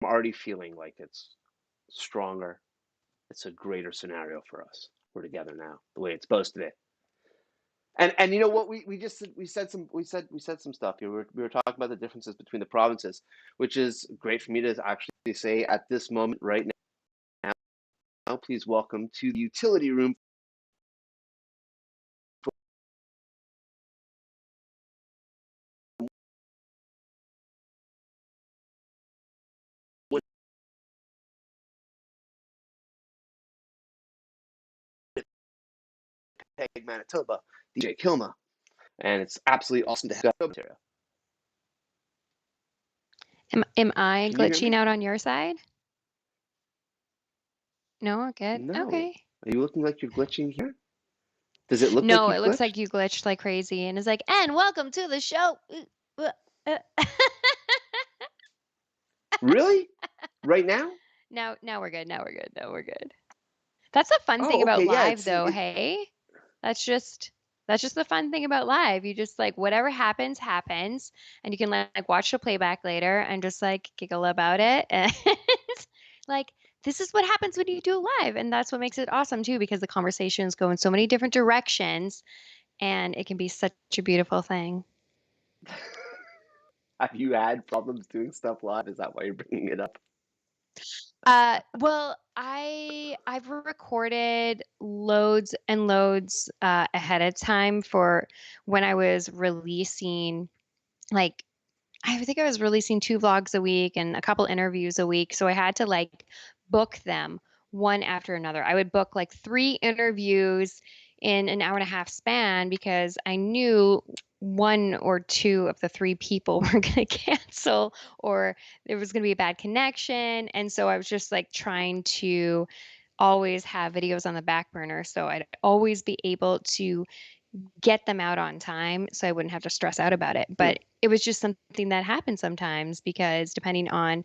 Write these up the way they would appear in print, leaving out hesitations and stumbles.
already feeling like it's stronger. It's a greater scenario for us. We're together now, the way it's supposed to be. And you know what, we said some stuff here. We were talking about the differences between the provinces, which is great for me to actually say at this moment right now. Please welcome to the utility room Winnipeg, Manitoba, DJ Kilma, and it's absolutely awesome to have Ontario. Am I Can you hear glitching me? out on your side? No, good. No. Okay. Are you looking like you're glitching here? Does it look like No, you've it looks glitched? like you glitched like crazy and it's like, and welcome to the show. Really? Right now? Now we're good. Now we're good. Now we're good. That's the fun thing Oh, about okay. Yeah, live though, hey? That's just that's just the fun thing about live. You just like whatever happens, happens, and you can like watch the playback later and just like giggle about it. And like this is what happens when you do live. And that's what makes it awesome too, because the conversations go in so many different directions and it can be such a beautiful thing. have you had problems doing stuff live? Is that why you're bringing it up? Well, I've recorded loads and loads ahead of time for when I was releasing like I think I was releasing 2 vlogs a week and a couple interviews a week, so I had to like book them one after another. I would book like 3 interviews in an hour and a half span because I knew one or two of the 3 people were going to cancel or there was going to be a bad connection. And so I was just like trying to always have videos on the back burner so I'd always be able to get them out on time so I wouldn't have to stress out about it. Hmm. But it was just something that happened sometimes because depending on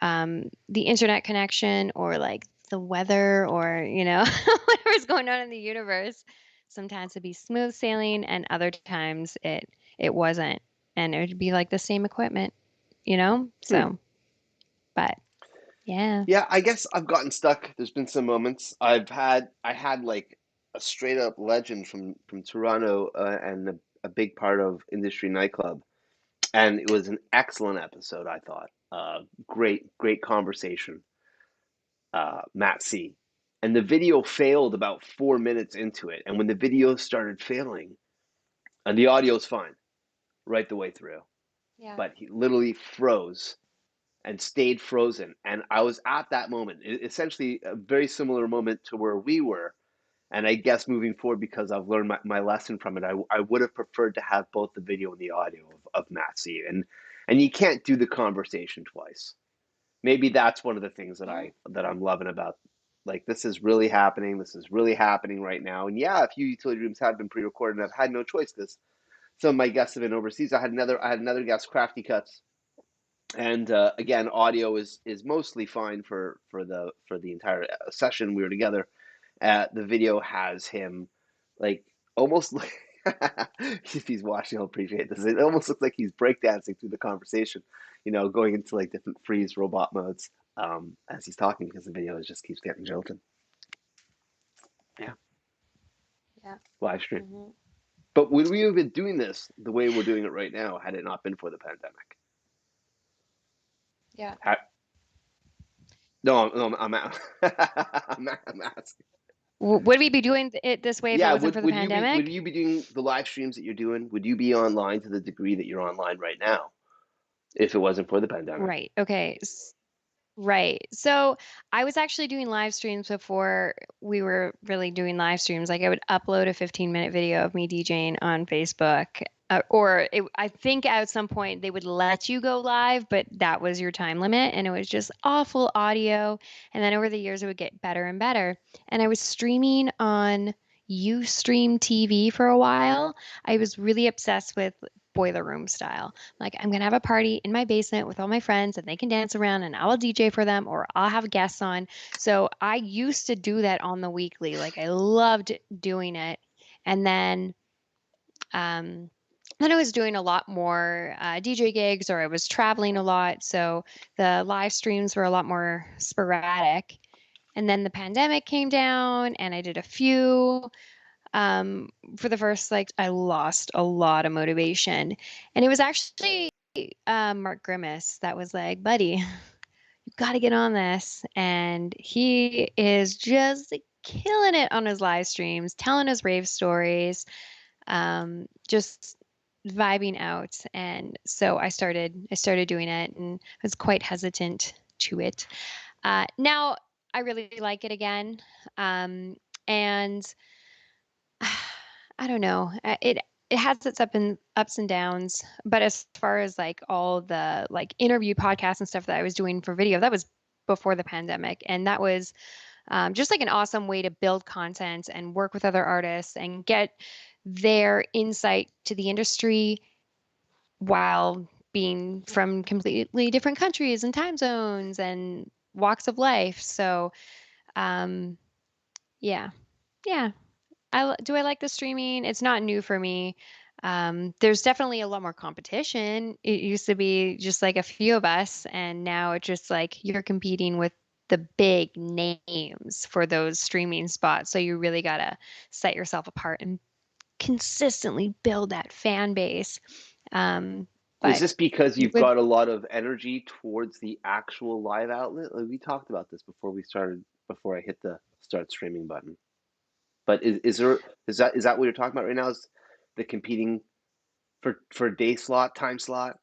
the internet connection or like the weather or, whatever's going on in the universe, sometimes it'd be smooth sailing and other times it wasn't. And it would be like the same equipment, you know? Hmm. So, but yeah. Yeah, I guess I've gotten stuck. There's been some moments I had like a straight up legend from Toronto, and a big part of Industry Nightclub, and it was an excellent episode. I thought, great conversation, Matt C. And the video failed about 4 minutes into it, and when the video started failing, and the audio's fine right the way through, Yeah. but he literally froze and stayed frozen. And I was at that moment, essentially a very similar moment to where we were. And I guess moving forward, because I've learned my lesson from it, I would have preferred to have both the video and the audio of Matt C. And you can't do the conversation twice. Maybe that's one of the things that Yeah. I'm loving about, like, this is really happening. This is really happening right now. And yeah, a few utility rooms have been pre-recorded, and I've had no choice because some of my guests have been overseas. I had another guest, Crafty Cuts, and again, audio is mostly fine for the entire session we were together. The video has him like almost like if he's watching, he'll appreciate this. It almost looks like he's breakdancing through the conversation, going into like different freeze robot modes, as he's talking, because the video just keeps getting jolted. Yeah, Yeah. live stream. Hmm. But would we have been doing this the way we're doing it right now had it not been for the pandemic? Yeah. Ha- no, no, I'm asking. Would we be doing it this way if it Yeah, wasn't would for the would you be would pandemic? you be doing the live streams that you're doing? Would you be online to the degree that you're online right now if it wasn't for the pandemic? Right. Okay. Right. So I was actually doing live streams before we were really doing live streams. Like I would upload a 15-minute video of me DJing on Facebook. I think at some point they would let you go live, but that was your time limit. And it was just awful audio. And then over the years, it would get better and better. And I was streaming on Ustream TV for a while. I was really obsessed with boiler room style. Like, I'm gonna have a party in my basement with all my friends and they can dance around and I'll DJ for them or I'll have guests on. So I used to do that on the weekly. Like, I loved doing it. And then um, then I was doing a lot more DJ gigs, or I was traveling a lot. So the live streams were a lot more sporadic. And then the pandemic came down and I did a few. Um, for the first, like, I lost a lot of motivation. And it was actually Mark Grimace that was like, buddy, you got to get on this. And he is just killing it on his live streams, telling his rave stories, just vibing out. And so I started doing it and was quite hesitant to it. Now I really like it again. And I don't know. It has its ups and downs, but as far as like all the like interview podcasts and stuff that I was doing for video, that was before the pandemic, and that was just like an awesome way to build content and work with other artists and get their insight to the industry while being from completely different countries and time zones and walks of life. So, um, yeah, yeah. Do I like the streaming? It's not new for me. There's definitely a lot more competition. It used to be just like a few of us, and now it's just like you're competing with the big names for those streaming spots. So you really gotta set yourself apart and consistently build that fan base. Um, Is but this because you've with got a lot of energy towards the actual live outlet? Like, we talked about this before we started, before I hit the start streaming button. But is that what you're talking about right now? Is the competing for day slot, time slot?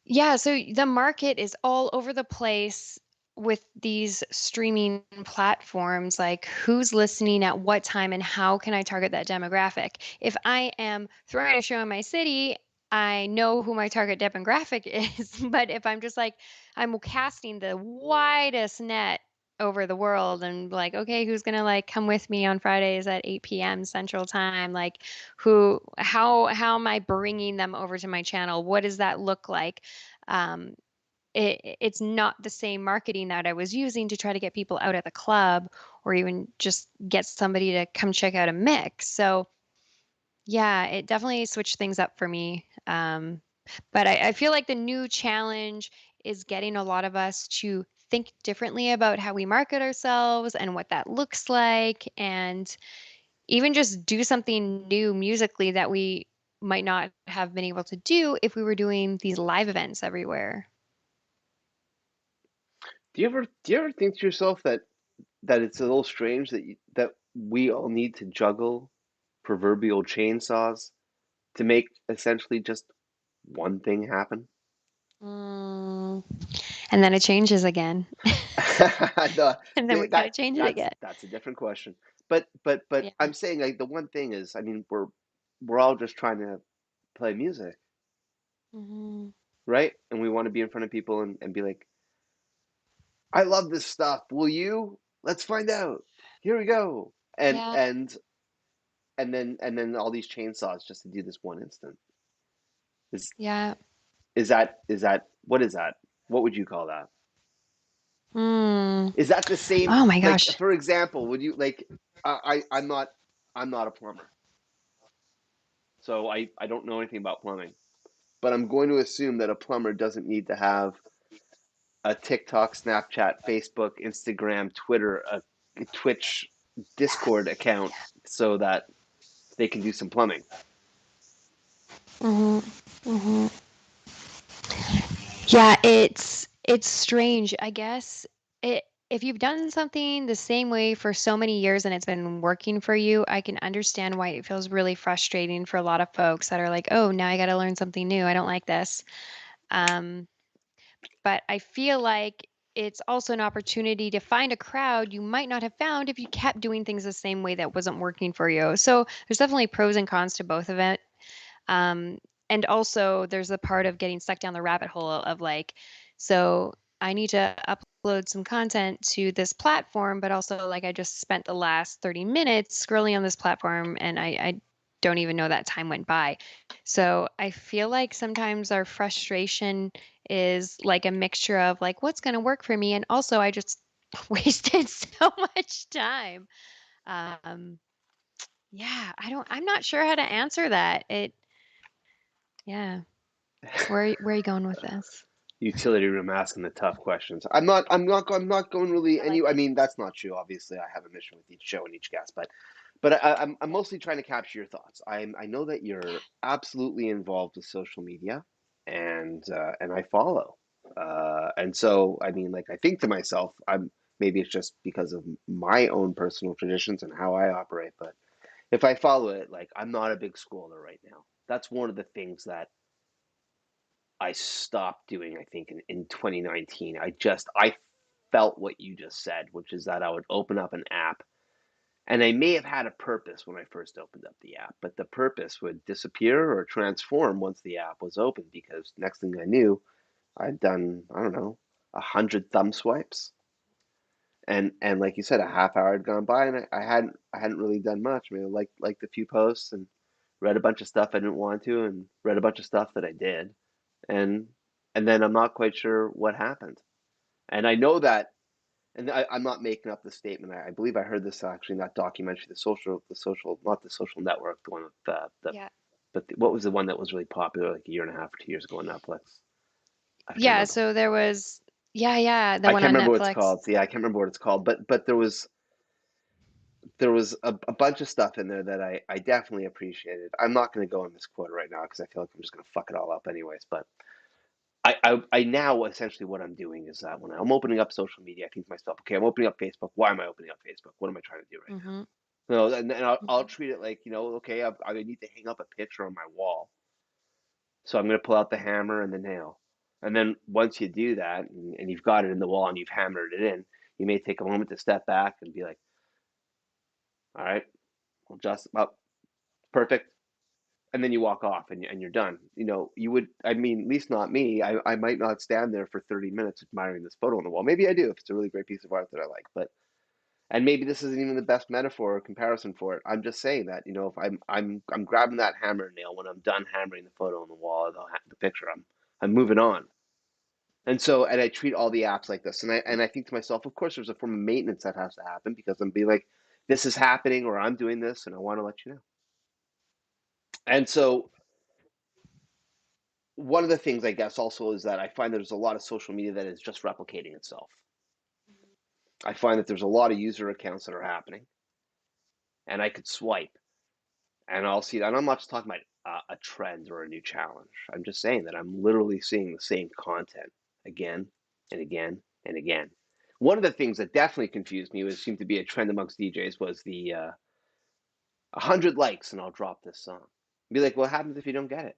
Yeah, so the market is all over the place with these streaming platforms. Like, who's listening at what time and how can I target that demographic? If I am throwing a show in my city, I know who my target demographic is. But if I'm just like, I'm casting the widest net over the world and like, okay, who's gonna like come with me on Fridays at 8 p.m. Central Time? Like, how am I bringing them over to my channel? What does that look like? um, it's not the same marketing that I was using to try to get people out at the club or even just get somebody to come check out a mix. So yeah, it definitely switched things up for me. But I feel like the new challenge is getting a lot of us to think differently about how we market ourselves and what that looks like, and even just do something new musically that we might not have been able to do if we were doing these live events everywhere. Do you ever think to yourself that it's a little strange that we all need to juggle proverbial chainsaws to make essentially just one thing happen? Mm. And then it changes again. No, And then we gotta that change it that's again. that's a different question. But Yeah. I'm saying, like, the one thing is, I mean, we're all just trying to play music, Hmm. right? And we want to be in front of people and be like, I love this stuff. Will you? Let's find out. Here we go. And Yeah. and and then all these chainsaws just to do this one instant. Is Yeah. is that what is that? What would you call that? Mm. Is that the same? Oh my Like, gosh. for example, would you like? I'm not a plumber, so I don't know anything about plumbing. But I'm going to assume that a plumber doesn't need to have a TikTok, Snapchat, Facebook, Instagram, Twitter, a Twitch, Discord account so that they can do some plumbing. Hmm. Hmm. Yeah, it's strange. I guess if you've done something the same way for so many years and it's been working for you, I can understand why it feels really frustrating for a lot of folks that are like, "Oh, now I got to learn something new. I don't like this." Um, but I feel like it's also an opportunity to find a crowd you might not have found if you kept doing things the same way that wasn't working for you. So there's definitely pros and cons to both of it. Um, and also, there's the part of getting stuck down the rabbit hole of like, so I need to upload some content to this platform, but also, like, I just spent the last 30 minutes scrolling on this platform and I don't even know that time went by. So I feel like sometimes our frustration is like a mixture of like, what's going to work for me? And also, I just wasted so much time. Um, Yeah, I'm not sure how to answer that. Yeah. Where are you going with this? Utility room asking the tough questions. I'm not going really I any. like I it. mean, that's not true. Obviously, I have a mission with each show and each guest, but I'm mostly trying to capture your thoughts. I know that you're absolutely involved with social media, and I follow. And so, I mean, like, I think to myself, maybe it's just because of my own personal traditions and how I operate, but if I follow it, like, I'm not a big scroller right now. That's one of the things that I stopped doing, I think, in 2019. I felt what you just said, which is that I would open up an app, and I may have had a purpose when I first opened up the app, but the purpose would disappear or transform once the app was open, because next thing I knew, I'd done, I don't know, 100 thumb swipes. And like you said, a half hour had gone by, and I hadn't really done much. I mean, I liked a few posts and read a bunch of stuff I didn't want to, and read a bunch of stuff that I did, and and then I'm not quite sure what happened. And I know that, and I'm not making up the statement. I believe I heard this actually in that documentary, not the social network, the one with Yeah. what was the one that was really popular like a year and a half or 2 years ago on Netflix? I can't Yeah, remember. so there was yeah, the I one can't on remember what it's Netflix. called. Yeah, I can't remember what it's called. But there was a bunch of stuff in there that I definitely appreciated. I'm not going to go on this quote right now because I feel like I'm just going to fuck it all up anyways. But I now essentially what I'm doing is that when I'm opening up social media, I think to myself, okay, I'm opening up Facebook. Why am I opening up Facebook? What am I trying to do right Mhm. now? No, and I'll Mhm. treat it like, okay, I need to hang up a picture on my wall. So I'm going to pull out the hammer and the nail. And then once you do that and you've got it in the wall and you've hammered it in, you may take a moment to step back and be like, all right, well, just up, perfect. And then you walk off and you're done. You would, I mean, at least not me. I might not stand there for 30 minutes admiring this photo on the wall. Maybe I do if it's a really great piece of art that I like. And maybe this isn't even the best metaphor or comparison for it. I'm just saying that, if I'm grabbing that hammer and nail when I'm done hammering the photo on the wall or the picture, I'm moving on. And I treat all the apps like this. And I think to myself, of course, there's a form of maintenance that has to happen because I'm being like, this is happening or I'm doing this and I want to let you know. And so one of the things I guess also is that I find there's a lot of social media that is just replicating itself. I find that there's a lot of user accounts that are happening, and I could swipe and I'll see that. And I'm not just talking about a trend or a new challenge. I'm just saying that I'm literally seeing the same content again and again and again. One of the things that definitely confused me, was seemed to be a trend amongst DJs, was the 100 likes and I'll drop this song. Be like, what happens if you don't get it?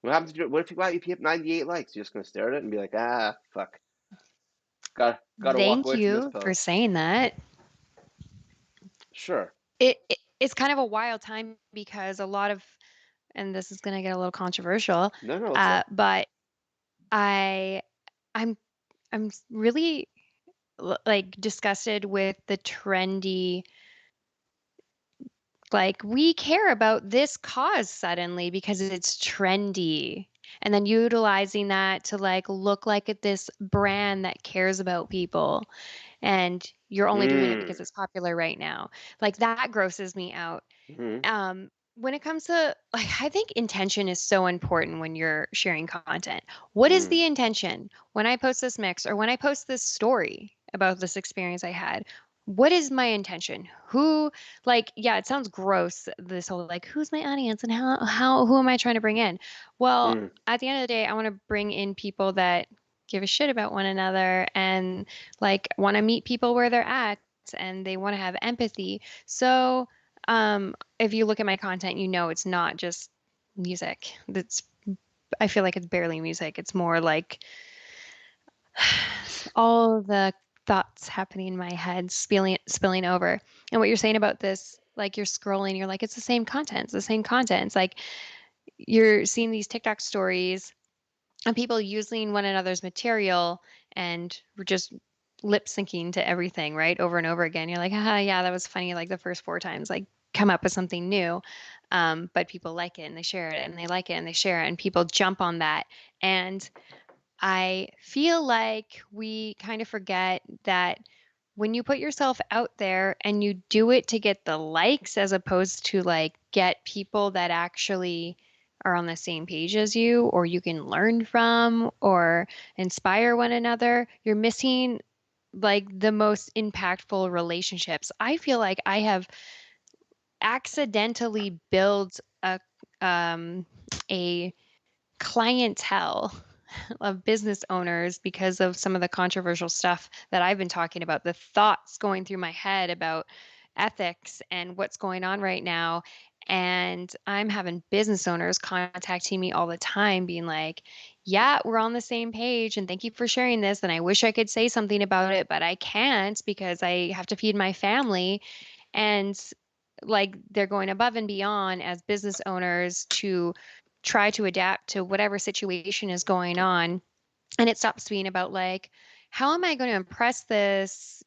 What if you have 98 likes? You're just gonna stare at it and be like, fuck, gotta walk Thank away from this you for post. saying that. Sure. It's kind of a wild time because a lot of, and this is going to get a little controversial, No, no, it's but I I'm really like disgusted with the trendy, like we care about this cause suddenly because it's trendy, and then utilizing that to like look like this brand that cares about people, and you're only doing it because mm, it's popular right now. Like that grosses me out. mm, When it comes to, like, I think intention is so important when you're sharing content. What is mm, the intention when I post this mix or when I post this story about this experience I had? What is my intention? Who, like, yeah, it sounds gross, this whole like, who's my audience and who am I trying to bring in? Well, mm, at the end of the day, I want to bring in people that give a shit about one another and like want to meet people where they're at and they want to have empathy. So, if you look at my content, you know it's not just music. That's I feel like it's barely music. It's more like all the thoughts happening in my head spilling over. And what you're saying about this, like you're scrolling, you're like, it's the same content. It's the same content. It's like you're seeing these TikTok stories and people using one another's material and we're just lip syncing to everything, right? Over and over again. You're like, haha, yeah, that was funny. Like the first four times, like come up with something new. But people like it and they share it and they like it and they share it and people jump on that. And I feel like we kind of forget that when you put yourself out there and you do it to get the likes as opposed to like get people that actually are on the same page as you or you can learn from or inspire one another, you're missing like the most impactful relationships. I feel like I have accidentally built um a clientele of business owners because of some of the controversial stuff that I've been talking about, the thoughts going through my head about ethics and what's going on right now. And I'm having business owners contacting me all the time, being like, yeah, we're on the same page. And thank you for sharing this. And I wish I could say something about it, but I can't because I have to feed my family. And like they're going above and beyond as business owners to try to adapt to whatever situation is going on. And it stops being about like, how am I going to impress this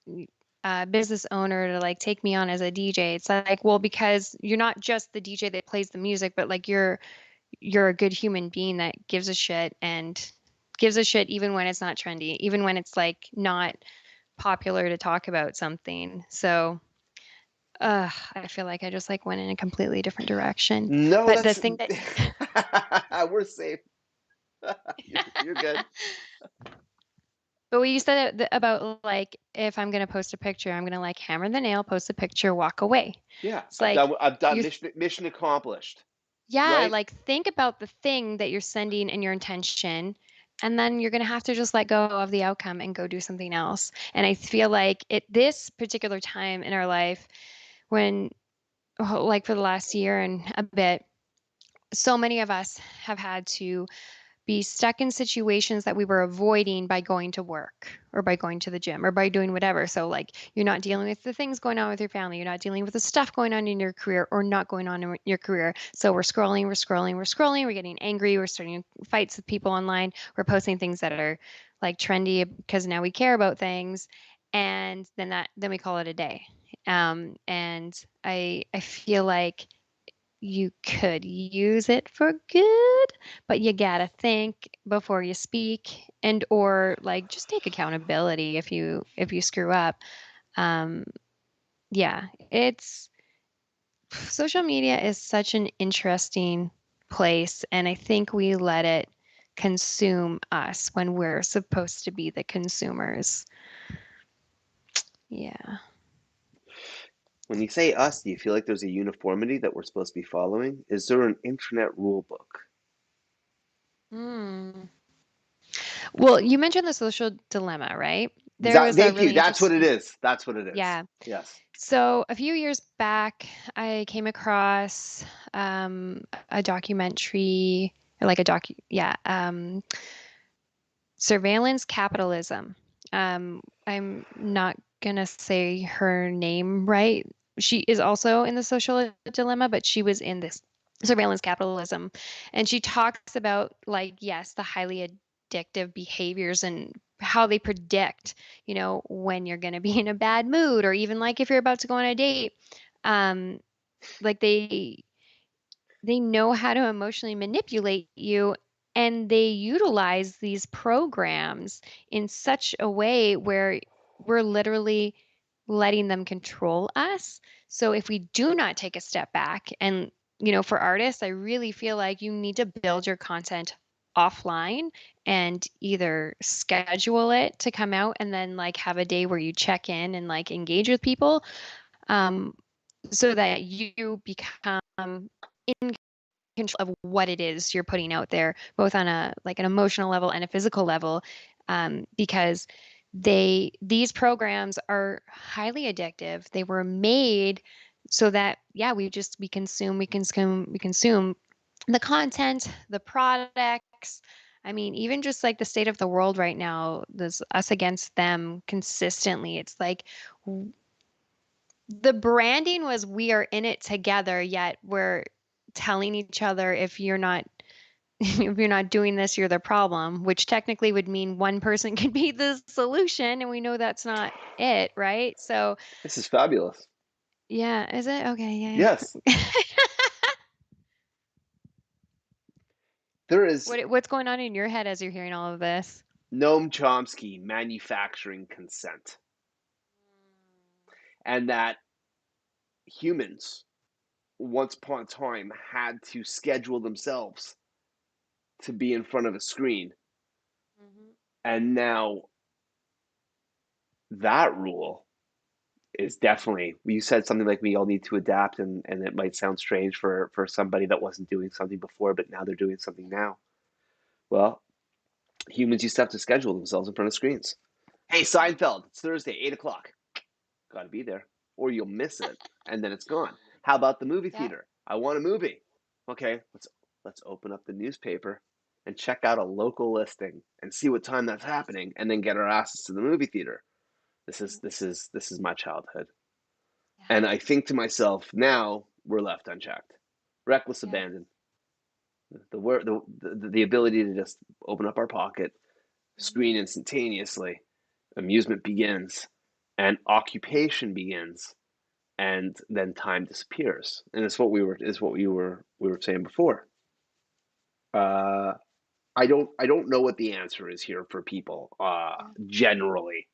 business owner to like take me on as a DJ? It's like, well, because you're not just the DJ that plays the music, but like you're a good human being that gives a shit and gives a shit even when it's not trendy, even when it's like not popular to talk about something. So I feel like I just like went in a completely different direction. No, But the that's thing that we're safe. You're good. But what you said about like if I'm gonna post a picture, I'm gonna like hammer the nail, post a picture, walk away. Yeah, It's like I've done you're mission accomplished, yeah, right? like think about the thing that you're sending and your intention, and then you're gonna have to just let go of the outcome and go do something else. And I feel like at this particular time in our life, when like for the last year and a bit, so many of us have had to be stuck in situations that we were avoiding by going to work or by going to the gym or by doing whatever. So, like, you're not dealing with the things going on with your family, you're not dealing with the stuff going on in your career or not going on in your career. So, we're scrolling, we're scrolling, we're scrolling, we're getting angry, we're starting fights with people online, we're posting things that are like trendy because now we care about things. And then we call it a day. And I feel like you could use it for good, but you gotta think before you speak and or like just take accountability if you screw up. Um, yeah, it's social media is such an interesting place, and I think we let it consume us when we're supposed to be the consumers. Yeah. When you say us, do you feel like there's a uniformity that we're supposed to be following? Is there an internet rule book? Hmm. Well, you mentioned the social dilemma, right? There Exactly. was a Thank you. really That's what it interesting, is. That's what it is. yeah. Yes. So a few years back, I came across a documentary, or like a yeah, surveillance capitalism. I'm not gonna say her name right. She is also in the social dilemma, but she was in this surveillance capitalism, and she talks about like yes, the highly addictive behaviors and how they predict, when you're gonna be in a bad mood, or even like if you're about to go on a date. Um, like they know how to emotionally manipulate you and they utilize these programs in such a way where we're literally letting them control us. So if we do not take a step back and for artists, I really feel like you need to build your content offline and either schedule it to come out and then like have a day where you check in and like engage with people, um, so that you become in control of what it is you're putting out there, both on a like an emotional level and a physical level, because these programs are highly addictive. They were made so that yeah, we consume the content, the products. I mean, even just like the state of the world right now, there's us against them consistently. It's like the branding was we are in it together, yet we're telling each other if you're not if you're not doing this, you're the problem, which technically would mean one person could be the solution, and we know that's not it, right? So, This is fabulous. yeah, is it? Okay, yeah, Yes. yeah. There is What's going on in your head as you're hearing all of this? Noam Chomsky manufacturing consent. and that humans once upon a time had to schedule themselves to be in front of a screen, Mhm. and now that rule is definitely, you said something like we all need to adapt, and it might sound strange for somebody that wasn't doing something before but now they're doing something now. Well, humans used to have to schedule themselves in front of screens. Hey, Mhm. Seinfeld, it's Thursday, 8 o'clock. Got to be there, or you'll miss it, and then it's gone. How about the movie Yep. theater? I want a movie. Okay, let's open up the newspaper and check out a local listing and see what time that's happening, and then get our asses to the movie theater. Mhm. This is my childhood, Yeah. and I think to myself, now we're left unchecked, reckless Yep. abandon. The ability to just open up our pocket, Mhm. screen instantaneously, amusement begins, and occupation begins, and then time disappears. And it's what we were saying before. Uh, I don't know what the answer is here for people. Yeah. Generally,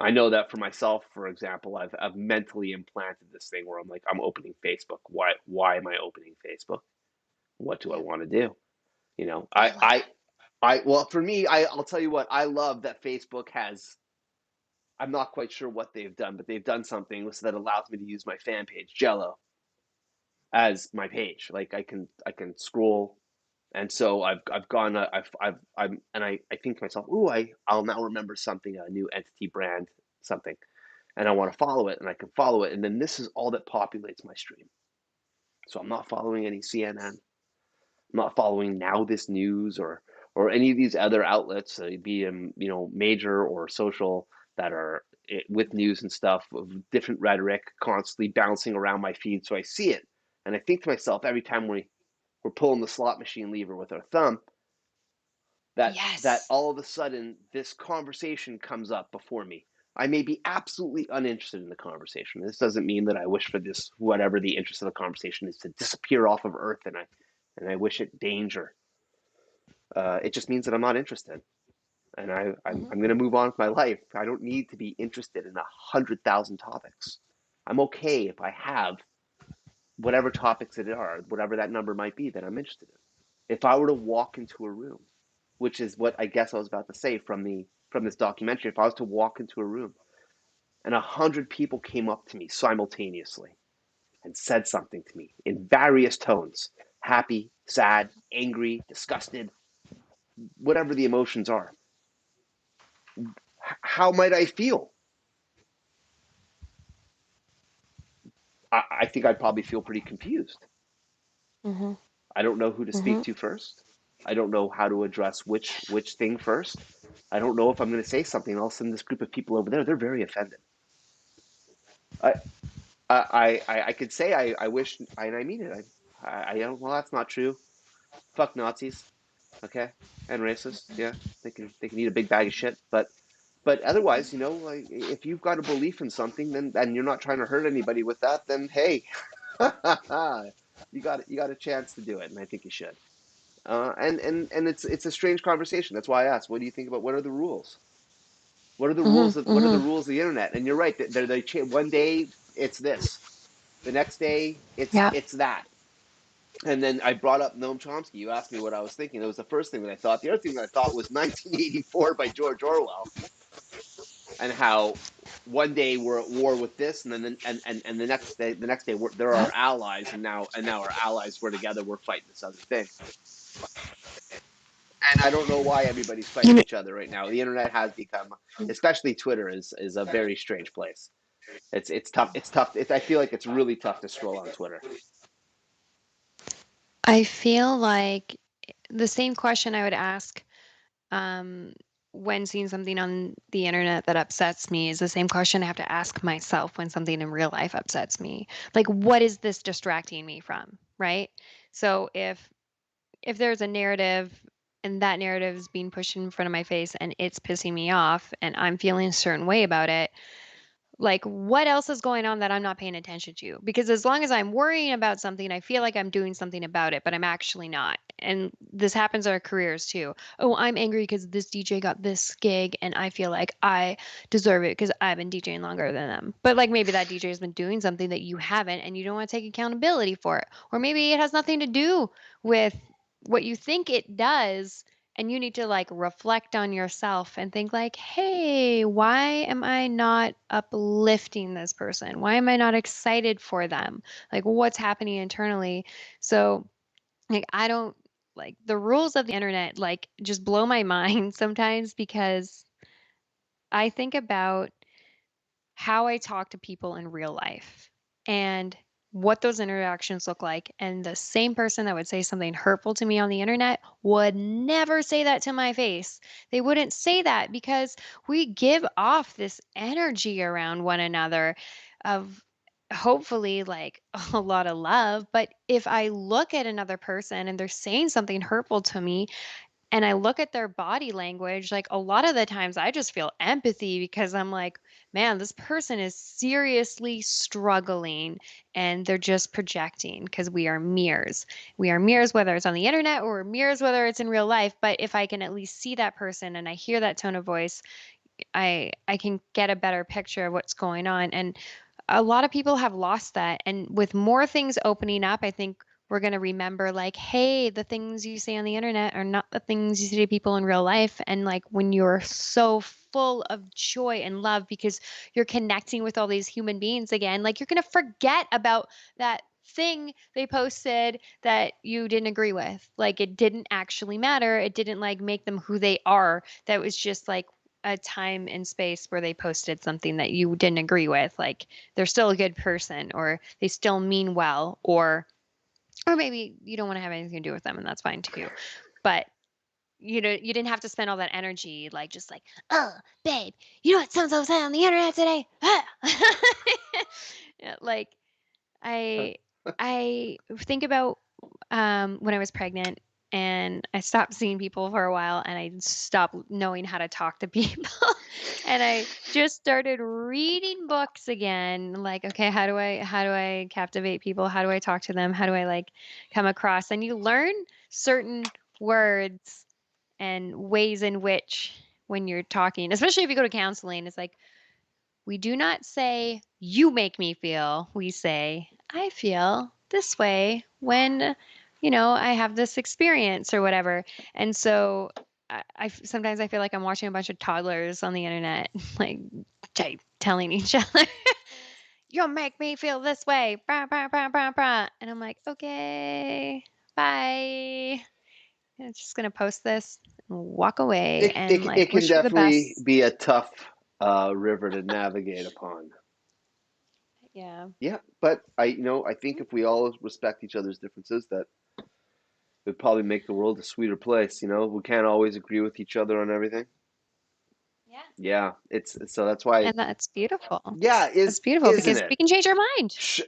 I know that for myself, for example, I've mentally implanted this thing where I'm like, I'm opening Facebook. Why am I opening Facebook? What do I Yep. want to do? You know, I love it. well, for me, I'll tell you what, I love that Facebook has, I'm not quite sure what they've done, but they've done something so that allows me to use my fan page, Jello, as my page. Like I can scroll, and so I've gone I'm and I think to myself, ooh, I'll now remember something, a new entity brand, something, and I want Yeah. to follow it, and I can follow it, and then this is all that populates my stream. So I'm not following any CNN. I'm not following Now This News or any of these other outlets, be them, you know, major or social, that are with Mhm. news and stuff of different rhetoric constantly bouncing around my feed. So I see it, and I think to myself every time we're pulling the slot machine lever with our thumb, that Yes. all of a sudden this conversation comes up before me. I may be absolutely uninterested in the conversation. This doesn't mean that I wish for this, whatever the interest of the conversation is, to disappear off of Earth, and I wish it danger. It just means that I'm not interested, and Mhm. I'm going to move on with my life. I don't need to be interested in 100,000 topics. I'm okay if I have whatever topics it are, whatever that number might be that I'm interested in. If I were to walk into a room, which is what I guess I was about to say from this documentary, if I was to walk into a room and 100 people came up to me simultaneously and said something to me in various tones, happy, sad, angry, disgusted, whatever the emotions are, how might I feel? I think I'd probably feel pretty confused. Mhm. I don't know who to speak Mhm. to first. I don't know how to address which thing first. I don't know if I'm going to say something. All of a sudden, this group of people over there, they're very offended. I I could say I wish, and I mean it. I don't. Well, that's not true. Fuck Nazis, okay, and racists. Yeah, they can eat a big bag of shit. But otherwise, you know, like, if you've got a belief in something, then and you're not trying to hurt anybody with that, then hey, you got a chance to do it, and I think you should. And it's a strange conversation. That's why I asked, what do you think about, what are the rules? Mhm. What are the Mhm. rules of the internet? And you're right. One day it's this, the next day Yeah. it's that. And then I brought up Noam Chomsky. You asked me what I was thinking. That was the first thing that I thought. The other thing that I thought was 1984 by George Orwell, and how one day we're at war with this, and then and the next day they're Yeah. our allies, and now our allies, we're together, we're fighting this other thing. And I don't know why everybody's You fighting know, each other right now. The internet has become, especially Twitter, is a very strange place. It's tough. It's tough. I feel like it's really tough to scroll on Twitter. I feel like the same question I would ask um, when seeing something on the internet that upsets me is the same question I have to ask myself when something in real life upsets me. Like, what is this distracting me from? Right. So if there's a narrative and that narrative is being pushed in front of my face and it's pissing me off and I'm feeling a certain way about it, Like, what else is going on that I'm not paying attention to? Because as long as I'm worrying about something, I feel like I'm doing something about it, but I'm actually not. And this happens in our careers too. Oh, I'm angry because this DJ got this gig and I feel like I deserve it because I've been DJing longer than them. But like maybe that DJ has been doing something that you haven't and you don't want to take accountability for it. Or maybe it has nothing to do with what you think it does, and you need to like reflect on yourself and think like, hey, why am I not uplifting this person? Why am I not excited for them? Like what's happening internally? So like I don't like the rules of the internet like just blow my mind sometimes because I think about how I talk to people in real life and what those interactions look like. And the same person that would say something hurtful to me on the internet would never say that to my face. They wouldn't say that because we give off this energy around one another of hopefully like a lot of love. But if I look at another person and they're saying something hurtful to me, and I look at their body language, like a lot of the times I just feel empathy because I'm like, man, this person is seriously struggling and they're just projecting because we are mirrors. We are mirrors, whether it's on the internet or mirrors, whether it's in real life. But if I can at least see that person and I hear that tone of voice, I can get a better picture of what's going on. And a lot of people have lost that. And with more things opening up, I think we're going to remember like, hey, the things you say on the internet are not the things you say to people in real life. And like when you're so full of joy and love because you're connecting with all these human beings again, like you're going to forget about that thing they posted that you didn't agree with. Like it didn't actually matter. It didn't like make them who they are. That was just like a time and space where they posted something that you didn't agree with. Like they're still a good person or they still mean well or maybe you don't want to have anything to do with them and that's fine too. But you didn't have to spend all that energy like just like, oh, babe, you know what so and so said on the internet today? Ah. Yeah, like I I think about when I was pregnant and I stopped seeing people for a while and I stopped knowing how to talk to people. And I just started reading books again. Like, okay, how do I captivate people? How do I talk to them? How do I like come across? And you learn certain words and ways in which when you're talking, especially if you go to counseling, it's like we do not say, you make me feel. We say, I feel this way when, I have this experience or whatever. And so sometimes I feel like I'm watching a bunch of toddlers on the internet, like telling each other, you'll make me feel this way. Brah, brah, brah, brah, brah. And I'm like, okay, bye. I'm just going to post this and walk away and It like can wish for the definitely best. be a tough river to navigate upon. Yeah. Yeah, but I think if we all respect each other's differences, that would probably make the world a sweeter place. We can't always agree with each other on everything. Yeah. Yeah, it's so that's why. And that's beautiful. Yeah, That's beautiful isn't because it? we can change our mind. Sh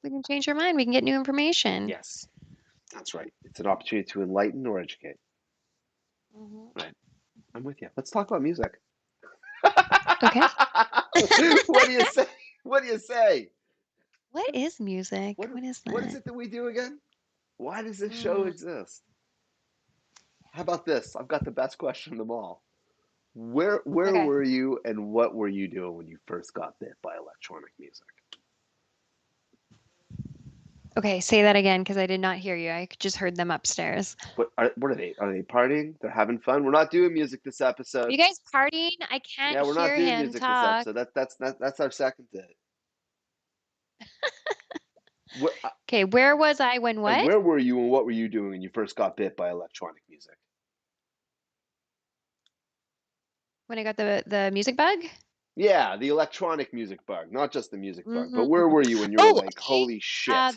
We can change our mind. We can get new information. yes, that's right. It's an opportunity to enlighten or educate. Mhm. Right. I'm with you. Let's talk about music. Okay. What do you say? What do you say? What is music? What What is what is that? it that we do again? Why does this show Mm, exist? How about this? I've got the best question of them all. Where okay. were you and what were you doing when you first got bit by electronic music? Okay, say that again because I did not hear you. I just heard them upstairs. What are they? Are they partying? They're having fun. We're not doing music this Are episode. you guys partying? I can't Yeah, we're not hear doing him music this talk. episode. That's our second date. Where, Okay, where was I when and what? where were you and what were you doing when you first got bit by electronic music? When I got the music bug? Yeah, the electronic music bug, not just the music bug, but Hmm. where were you when you were Oh, like, okay. holy shit? Uh,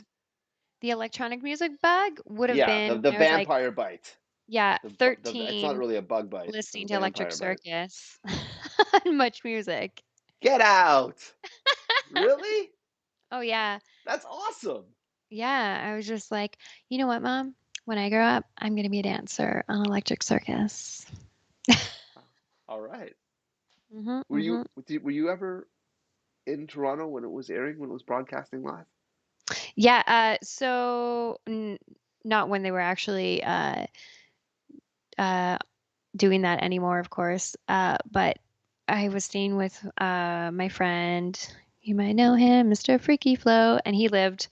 the electronic music bug would have Yeah, been the when I was like, vampire bite. yeah, It's not 13, really a bug bite, it's listening a to Electric vampire bite. Circus on Much Music. Get out! Really? Oh yeah. That's awesome. Yeah, I was just like, you know what, Mom? When I grow up, I'm gonna be a dancer on Electric Circus. All right. Hmm, Were you hmm. were you ever? in Toronto when it was airing, when it was broadcasting live? Yeah, not when they were actually uh doing that anymore, of course. But I was staying with my friend. You might know him, Mr. Freaky Flow, and he lived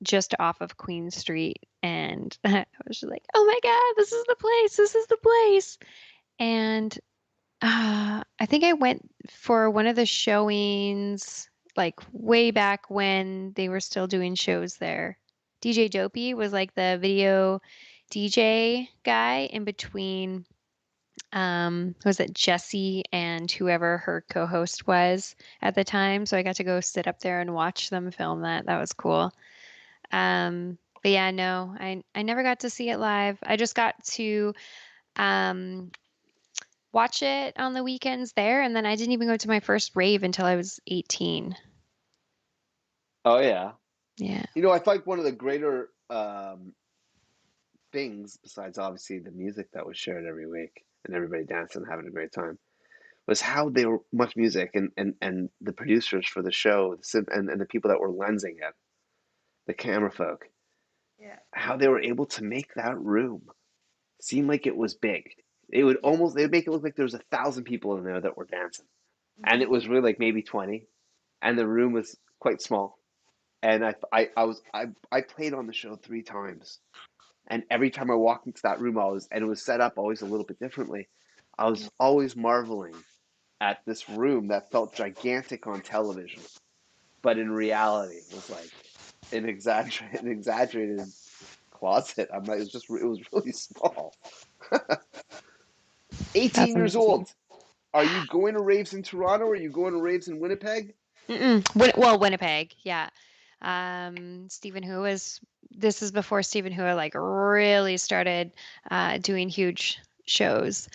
just off of Queen Street. And I was just like, "Oh my God, this is the place! This is the place!" And I think I went for one of the showings, like way back when they were still doing shows there. DJ Dopey was like the video DJ guy in between was it Jesse and whoever her co-host was at the time. So I got to go sit up there and watch them film that. That was cool. But yeah, no, I never got to see it live. I just got to um watch it on the weekends there, and then I didn't even go to my first rave until I was 18. Oh yeah. Yeah. I think one of the greater things, besides obviously the music that was shared every week and everybody dancing and having a great time, was how they were much music and the producers for the show, and the people that were lensing it, the camera folk, Yeah. how they were able to make that room seem like it was big. They'd make it look like there was 1,000 people in there that were dancing, and it Hmm. was really like maybe 20, and the room was quite small. And I played on the show 3 times, and every time I walked into that room, and it was set up always a little bit differently. I was always marveling at this room that felt gigantic on television, but in reality was like an exaggerated closet. I'm like, it was really small. That's 18 years amazing. old. Are you going to raves in Toronto? Or are you going to raves in Winnipeg? Well, Winnipeg, yeah. Stephen Hu was, this is before Stephen Hu like really started doing huge shows.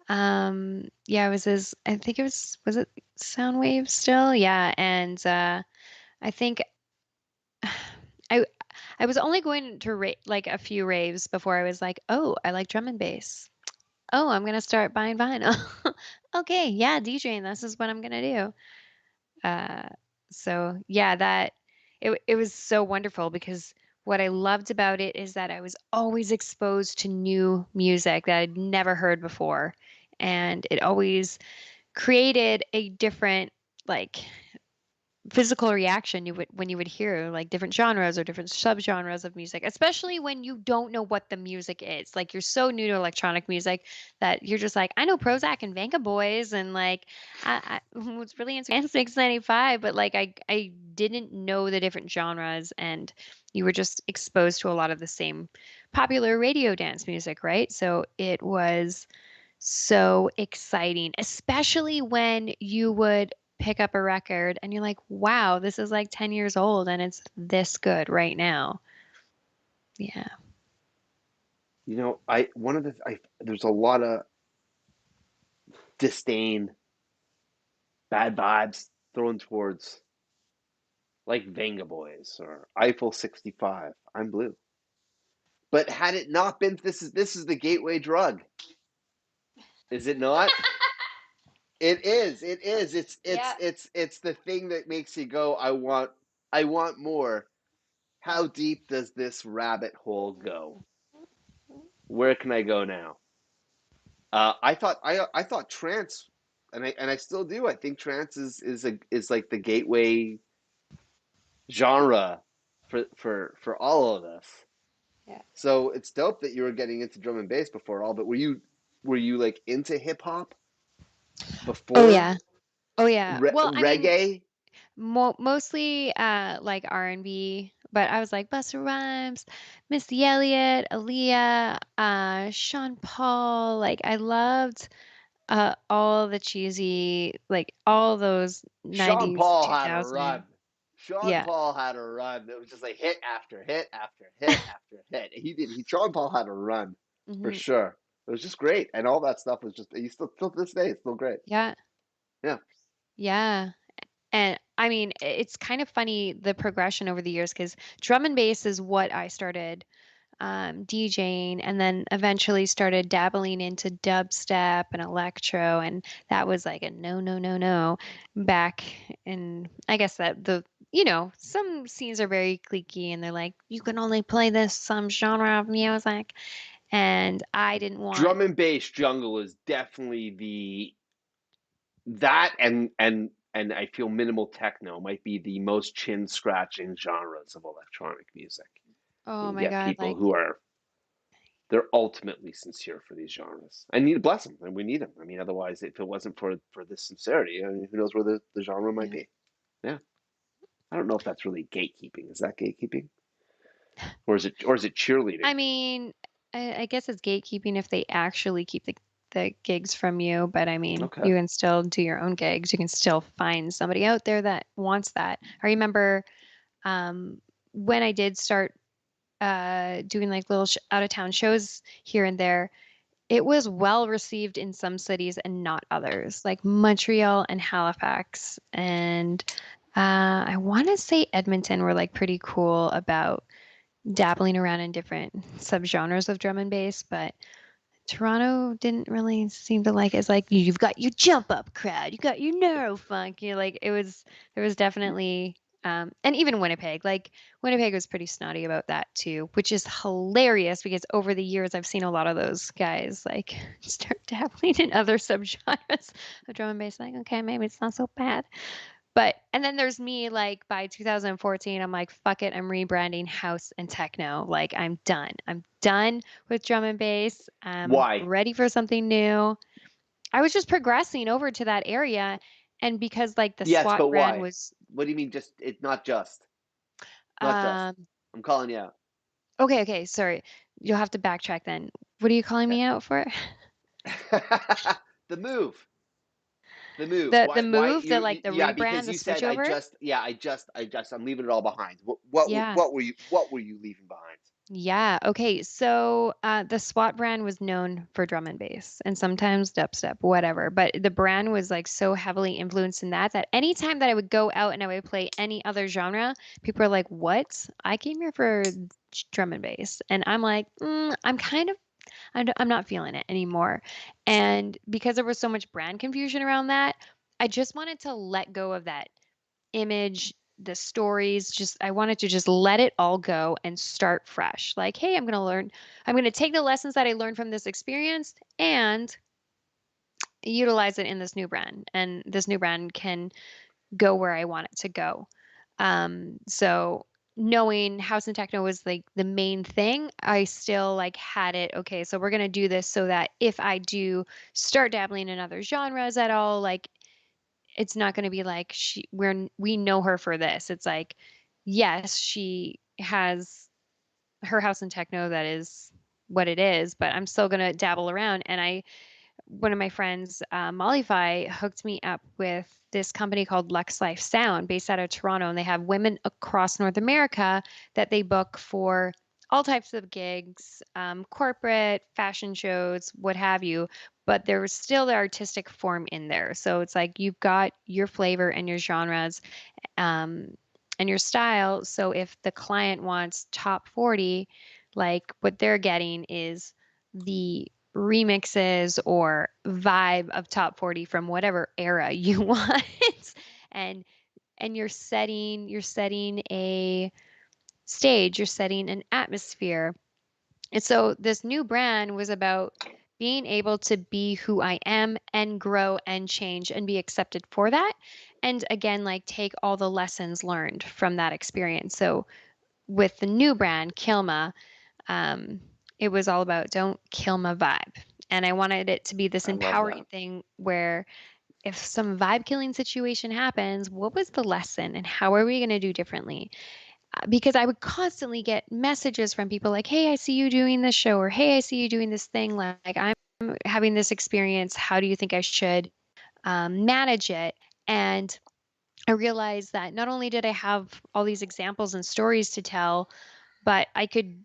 Yeah, it was his, I think was it Soundwave still? Yeah, and I think I I was only going to like a few raves before I was like, oh, I like drum and bass. Oh, I'm gonna start buying vinyl. Okay, yeah, DJing, this is what I'm gonna do. Uh, so yeah, it was so wonderful because what I loved about it is that I was always exposed to new music that I'd never heard before, and it always created a different like physical reaction you would when you would hear like different genres or different subgenres of music, especially when you don't know what the music is. Like you're so new to electronic music that you're just like, I know Prozac and Venga Boys and like I was really into Band 695, but like I didn't know the different genres, and you were just exposed to a lot of the same popular radio dance music, right? So it was so exciting, especially when you would pick up a record and you're like, wow, this is like 10 years old and it's this good right now. Yeah. I one of the I there's a lot of disdain, bad vibes thrown towards like Venga Boys or Eiffel 65. I'm blue. But had it not been, this is the gateway drug, is it not? It is. It is. Yeah. It's the thing that makes you go, I want more. How deep does this rabbit hole go? Where can I go now? I thought trance, and I still do. I think trance is like the gateway genre for all of us. Yeah. So it's dope that you were getting into drum and bass before all. But were you like into hip hop Oh before yeah. Oh yeah. Well, I mean, reggae? mostly like R&B, but I was like Busta Rhymes, Missy Elliott, Aaliyah, Sean Paul. Like I loved all the cheesy, like all those Sean 90s, Paul had a 2000. run. Sean Yeah. Paul had a run. It was just like hit after hit after hit after hit. He did. Sean Paul had a run for Hmm. sure. It was just great, and all that stuff was just. He's still to this day. It's still great. Yeah. Yeah. Yeah. And I mean, it's kind of funny the progression over the years because drum and bass is what I started. DJing, and then eventually started dabbling into dubstep and electro, and that was like a no, no, no, no back in, I guess that some scenes are very cliquey and they're like, you can only play this some genre of music, and I didn't want. Drum and bass jungle is definitely the that and I feel minimal techno might be the most chin scratching genres of electronic music. Oh You my get God, people like, who are they're ultimately sincere for these genres. I need to bless them, and we need them. I mean, otherwise, if it wasn't for this sincerity, I mean, who knows where the genre might yeah. be? Yeah, I don't know if that's really gatekeeping. Is that gatekeeping, or is it cheerleading? I mean, I guess it's gatekeeping if they actually keep the gigs from you, but I mean, Okay. you can still do your own gigs. You can still find somebody out there that wants that. I remember um, when I did start doing like little out of town shows here and there, it was well received in some cities and not others, like Montreal and Halifax. And I want to say Edmonton were like pretty cool about dabbling around in different subgenres of drum and bass, but Toronto didn't really seem to like it. It's like you've got your jump up crowd, you got your neurofunk. Like it was there was definitely and even Winnipeg. Like Winnipeg was pretty snotty about that too, which is hilarious because over the years I've seen a lot of those guys like start dabbling in other subgenres of drum and bass. Like, okay, maybe it's not so bad. But and then there's me like by 2014, I'm like, fuck it, I'm rebranding house and techno. Like I'm done. I'm done with drum and bass. I'm Why? ready for something new. I was just progressing over to that area, and because like the Yes, SWAT but brand why? was What do you mean? Just it's not just, not just. um I'm calling you out. okay, sorry. You'll have to backtrack then. What are you calling Okay. me out for? The move. The move. The Why? Why? move, the like the Yeah, rebrand, because the you said I switchover? just. Yeah, I just. I'm leaving it all behind. What? Yeah. What were you leaving behind? Yeah. Okay. So the SWAT brand was known for drum and bass and sometimes dubstep, whatever. But the brand was like so heavily influenced in that anytime that I would go out and I would play any other genre, people are like, "What? I came here for drum and bass," and I'm like, "I'm kind of, I'm not feeling it anymore." And because there was so much brand confusion around that, I just wanted to let go of that image, the stories, just I wanted to just let it all go and start fresh. Like, hey, I'm going to take the lessons that I learned from this experience and utilize it in this new brand. And this new brand can go where I want it to go. So knowing house and techno was like the main thing, I still like had it. Okay, so we're going to do this so that if I do start dabbling in other genres at all, like it's not going to be like we know her for this. It's like, yes, she has her house in techno that is what it is, but I'm still going to dabble around. And one of my friends, Mollify, hooked me up with this company called Lux Life Sound based out of Toronto. And they have women across North America that they book for all types of gigs, corporate, fashion shows, what have you. But there's still the artistic form in there. So it's like you've got your flavor and your genres um, and your style. So if the client wants top 40, like what they're getting is the remixes or vibe of top 40 from whatever era you want. and and you're setting a stage, you're setting an atmosphere. And so this new brand was about being able to be who I am and grow and change and be accepted for that. And again, like take all the lessons learned from that experience. So with the new brand, Kilma, um, it was all about don't kill my vibe. And I wanted it to be this I love empowering that. thing where if some vibe killing situation happens, what was the lesson and how are we going to do differently? Because I would constantly get messages from people like, "Hey, I see you doing this show," or "Hey, I see you doing this thing. Like, I'm having this experience. How do you think I should manage it?" And I realized that not only did I have all these examples and stories to tell, but I could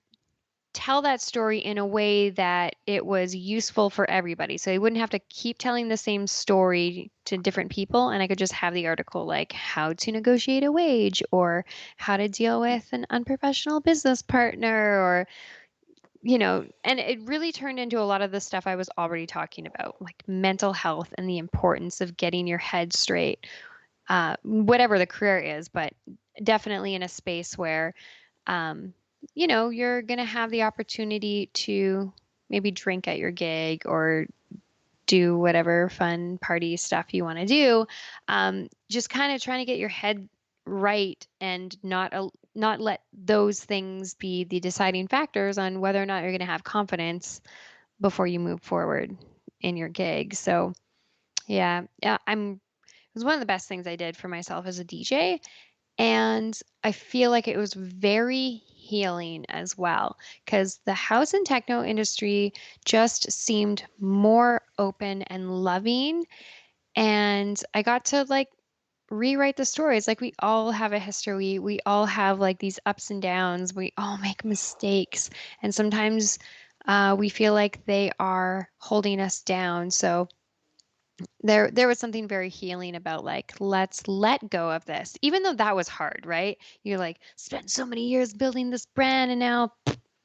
tell that story in a way that it was useful for everybody. So I wouldn't have to keep telling the same story to different people. And I could just have the article like how to negotiate a wage or how to deal with an unprofessional business partner or and it really turned into a lot of the stuff I was already talking about, like mental health and the importance of getting your head straight, whatever the career is, but definitely in a space where, um, you're going to have the opportunity to maybe drink at your gig or do whatever fun party stuff you want to do. Just kind of trying to get your head right and not let those things be the deciding factors on whether or not you're going to have confidence before you move forward in your gig. So yeah, it was one of the best things I did for myself as a DJ. And I feel like it was very healing as well because the house and techno industry just seemed more open and loving. And I got to like rewrite the stories. Like we all have a history. We all have like these ups and downs. We all make mistakes. And sometimes we feel like they are holding us down. So there was something very healing about like let's let go of this even though that was hard, right? You like spent so many years building this brand and now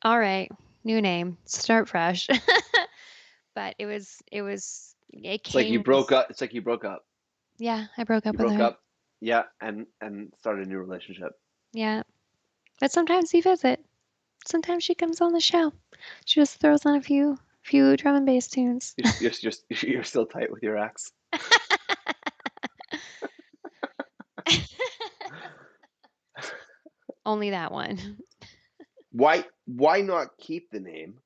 all right, new name, start fresh. But it It's like you came broke with up. It's like you broke up. yeah, I broke You up with broke her. up, yeah, and started a new relationship. Yeah, but sometimes we visit, sometimes she comes on the show, she just throws on a few drum and bass tunes. You're still tight with your ex. Only that one. Why not keep the name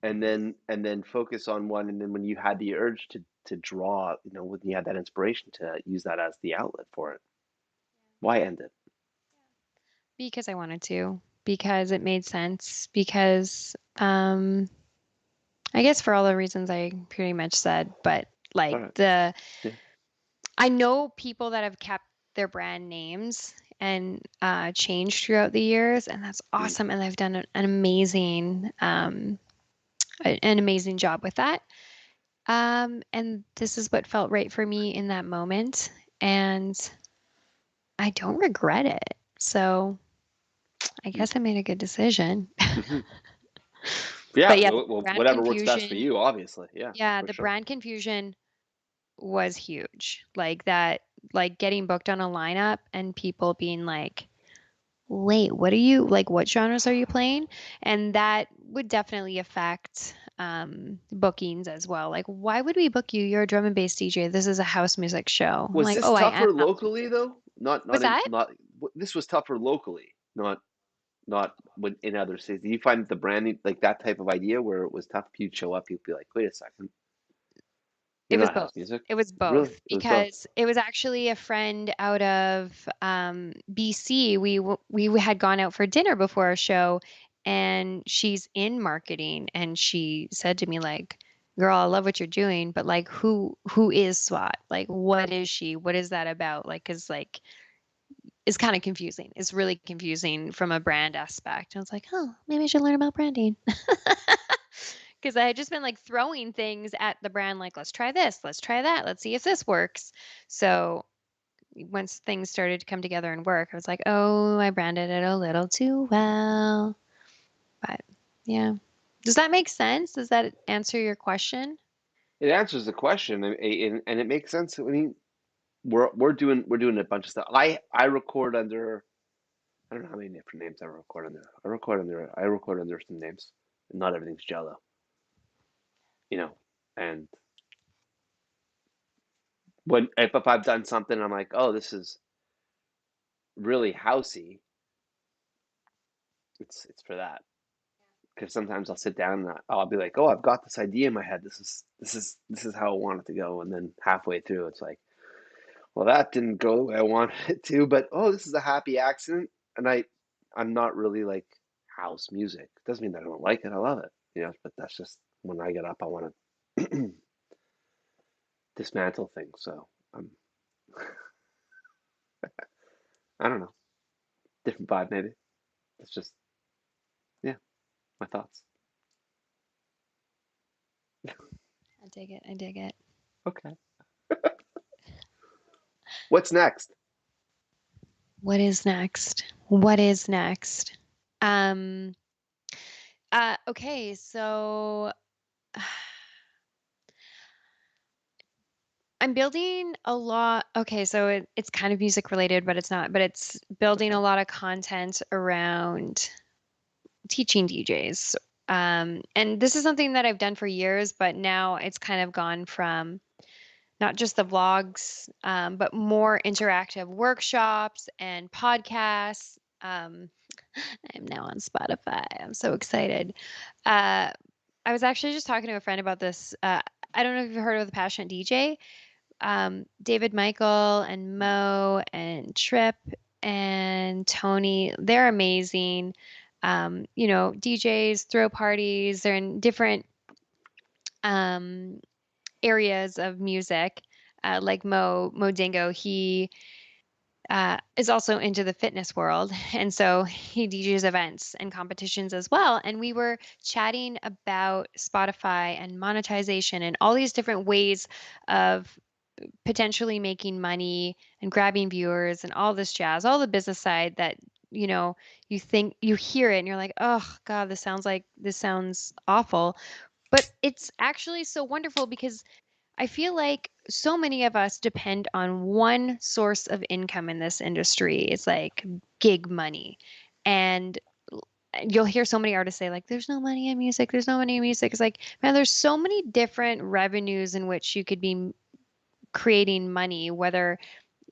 and then focus on one, and then when you had the urge to draw, when you had that inspiration to use that as the outlet for it, why end it? Because I wanted to, because it made sense, because I guess for all the reasons I pretty much said, but All like right. Yeah. I know people that have kept their brand names and changed throughout the years, and that's Mm. awesome. And they've done an amazing job with that. And this is what felt right for me in that moment, and I don't regret it. So I Mm. guess I made a good decision. Hmm. Yeah, But yeah, the well, brand whatever works best for confusion, you, obviously. Yeah, yeah, for the sure. brand confusion was huge. Like that, like getting booked on a lineup and people being like, wait, what are you like? What genres are you playing? And that would definitely affect bookings as well. Like, why would we book you? You're a drum and bass DJ. This is a house music show. I'm Was like, this oh, I am tougher a house locally music. though? Not What's not in that? not This was tougher locally, not in other cities. Do you find that the branding, like that type of idea, where it was tough, you'd show up, you'd be like, wait a second, It you're was not house both. music? It was Really? both It was both. because it was actually a friend out of BC. We had gone out for dinner before a show, and she's in marketing, and she said to me like, "Girl, I love what you're doing, but like, who is SWAT? Like, what is she? What is that about? Like, 'cause like it's kind of confusing. It's really confusing from a brand aspect." And I was like, "Oh, maybe I should learn about branding." Because I had just been like throwing things at the brand, like, let's try this, let's try that, let's see if this works. So once things started to come together and work, I was like, oh, I branded it a little too well. But yeah. Does that make sense? Does that answer your question? It answers the question, and it makes sense. I mean, we're doing a bunch of stuff. I record under, I don't know how many different names I record under. I record under some names. Not everything's Jello, you know. And if I've done something, I'm like, oh, this is really housey. It's for that. Because sometimes I'll sit down and I'll be like, oh, I've got this idea in my head. This is how I want it to go. And then halfway through, it's like, well, that didn't go the way I wanted it to. But oh, this is a happy accident. And I'm not really like house music. Doesn't mean that I don't like it. I love it, But that's just when I get up, I want to dismantle things. So I'm, I don't know, different vibe maybe. It's just, yeah, my thoughts. I dig it. I dig it. Okay. What's next? What is next? What is next? Um, Okay, so I'm building a lot. Okay, so it's kind of music related, but it's not. But it's building Okay. a lot of content around teaching DJs. And this is something that I've done for years, but now it's kind of gone from not just the vlogs, but more interactive workshops and podcasts. I'm now on Spotify. I'm so excited. Uh, I was actually just talking to a friend about this. I don't know if you've heard of the Passionate DJ. David Michael and Mo and Trip and Tony, they're amazing. DJs, throw parties, they're in different um, areas of music. Like Mo Dingo, he is also into the fitness world. And so he DJs events and competitions as well. And we were chatting about Spotify and monetization and all these different ways of potentially making money and grabbing viewers and all this jazz, all the business side that, you know, you think you hear it and you're like, oh God, this sounds awful. But it's actually so wonderful because I feel like so many of us depend on one source of income in this industry. It's like gig money. And you'll hear so many artists say, like, there's no money in music, there's no money in music. It's like, man, there's so many different revenues in which you could be creating money, whether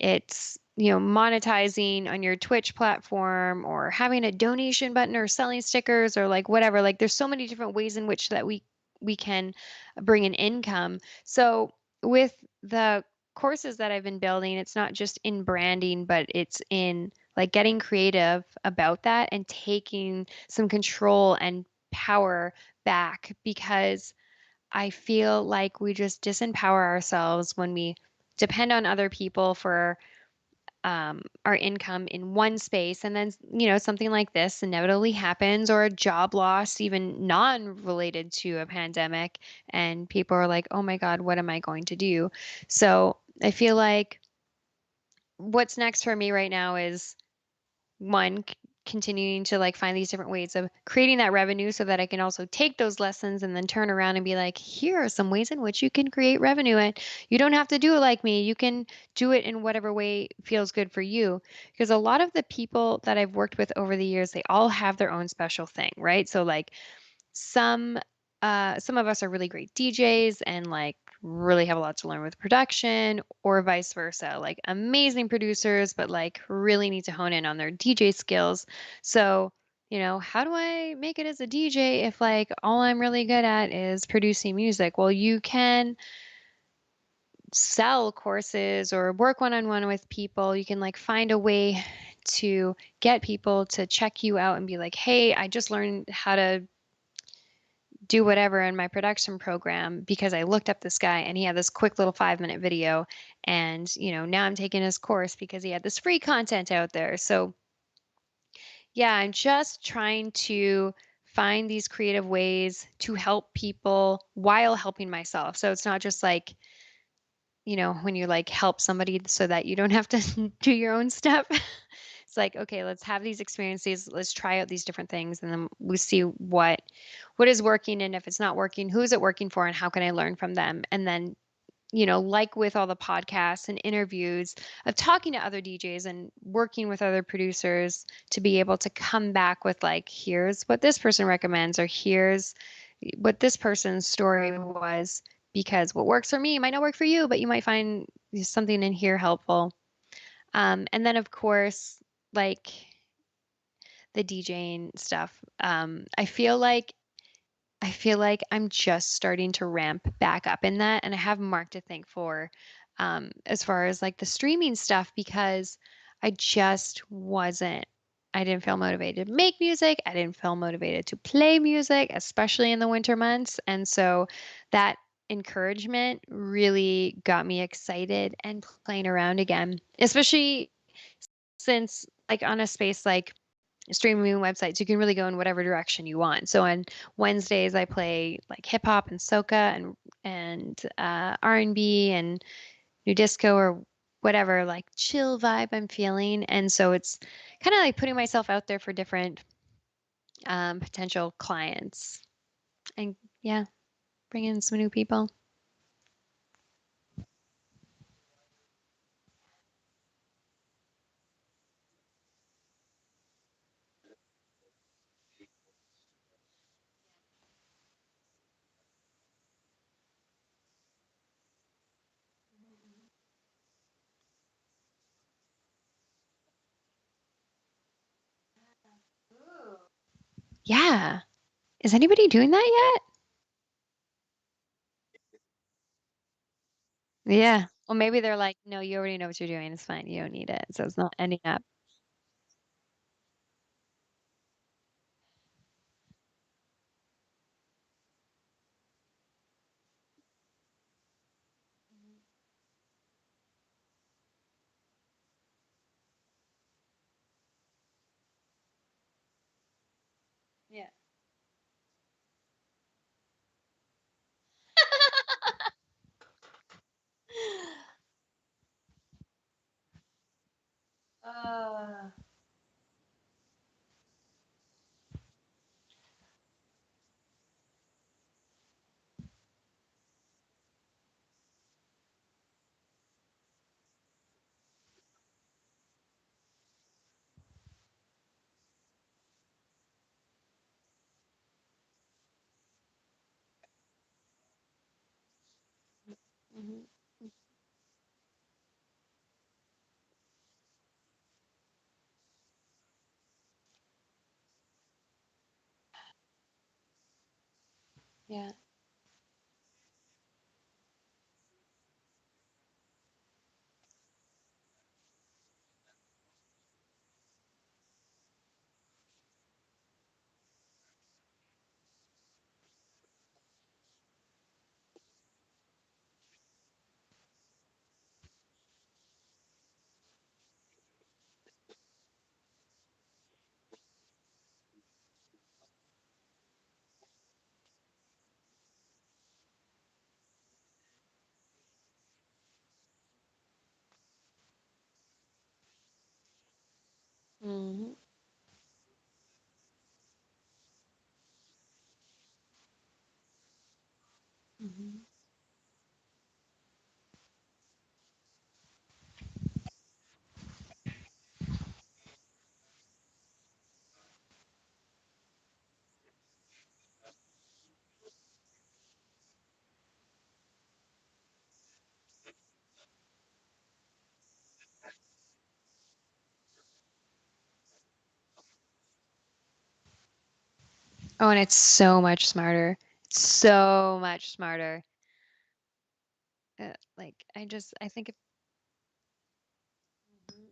it's, monetizing on your Twitch platform or having a donation button or selling stickers or like whatever. Like there's so many different ways in which that we can bring an income. So with the courses that I've been building, it's not just in branding, but it's in like getting creative about that and taking some control and power back because I feel like we just disempower ourselves when we depend on other people for our income in one space. And then, something like this inevitably happens, or a job loss, even non-related to a pandemic. And people are like, oh my God, what am I going to do? So I feel like what's next for me right now is one continuing to like find these different ways of creating that revenue so that I can also take those lessons and then turn around and be like, here are some ways in which you can create revenue, and you don't have to do it like me. You can do it in whatever way feels good for you. Because a lot of the people that I've worked with over the years, they all have their own special thing, right? So like some some of us are really great DJs and like really have a lot to learn with production, or vice versa, like amazing producers but like really need to hone in on their DJ skills. So, how do I make it as a DJ if like all I'm really good at is producing music? Well, you can sell courses or work one-on-one with people. You can like find a way to get people to check you out and be like, hey, I just learned how to do whatever in my production program because I looked up this guy and he had this quick little 5-minute video. And, now I'm taking his course because he had this free content out there. So, yeah, I'm just trying to find these creative ways to help people while helping myself. So it's not just like, when you like help somebody so that you don't have to do your own stuff. It's like, okay, let's have these experiences, let's try out these different things, and then we see what is working, and if it's not working, who is it working for and how can I learn from them? And then, like with all the podcasts and interviews of talking to other DJs and working with other producers to be able to come back with like, here's what this person recommends, or here's what this person's story was, because what works for me might not work for you, but you might find something in here helpful. And then, of course, like the DJing stuff, I feel like I'm just starting to ramp back up in that, and I have Mark to thank for, as far as like the streaming stuff, because I just wasn't. I didn't feel motivated to make music. I didn't feel motivated to play music, especially in the winter months. And so that encouragement really got me excited and playing around again, especially since like on a space like streaming websites, you can really go in whatever direction you want. So on Wednesdays, I play like hip hop and soca and R&B and new disco or whatever like chill vibe I'm feeling. And so it's kind of like putting myself out there for different potential clients, and yeah, bring in some new people. Yeah. Is anybody doing that yet? Yeah. Well, maybe they're like, no, you already know what you're doing. It's fine. You don't need it. So it's not ending up. Yeah. Uh, mhm. Yeah. Mhm. Mhm. Oh, and it's so much smarter. So much smarter. Like I think if, Mhm.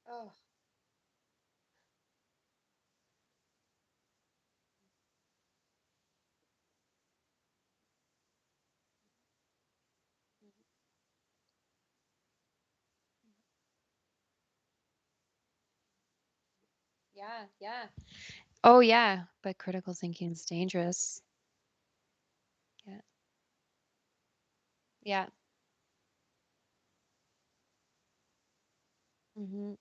Oh. Yeah, yeah. Oh yeah, but critical thinking is dangerous. Yeah. Yeah. Hmm.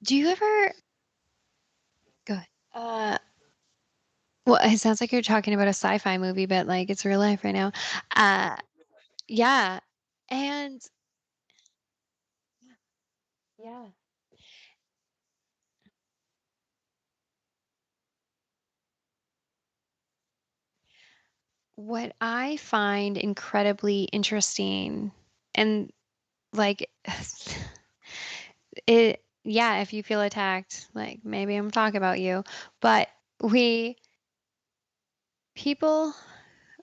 Do you ever go ahead. Well, it sounds like you're talking about a sci-fi movie, but like it's real life right now. Uh, yeah. And yeah. What I find incredibly interesting and like it, yeah, if you feel attacked, like maybe I'm talking about you, but we People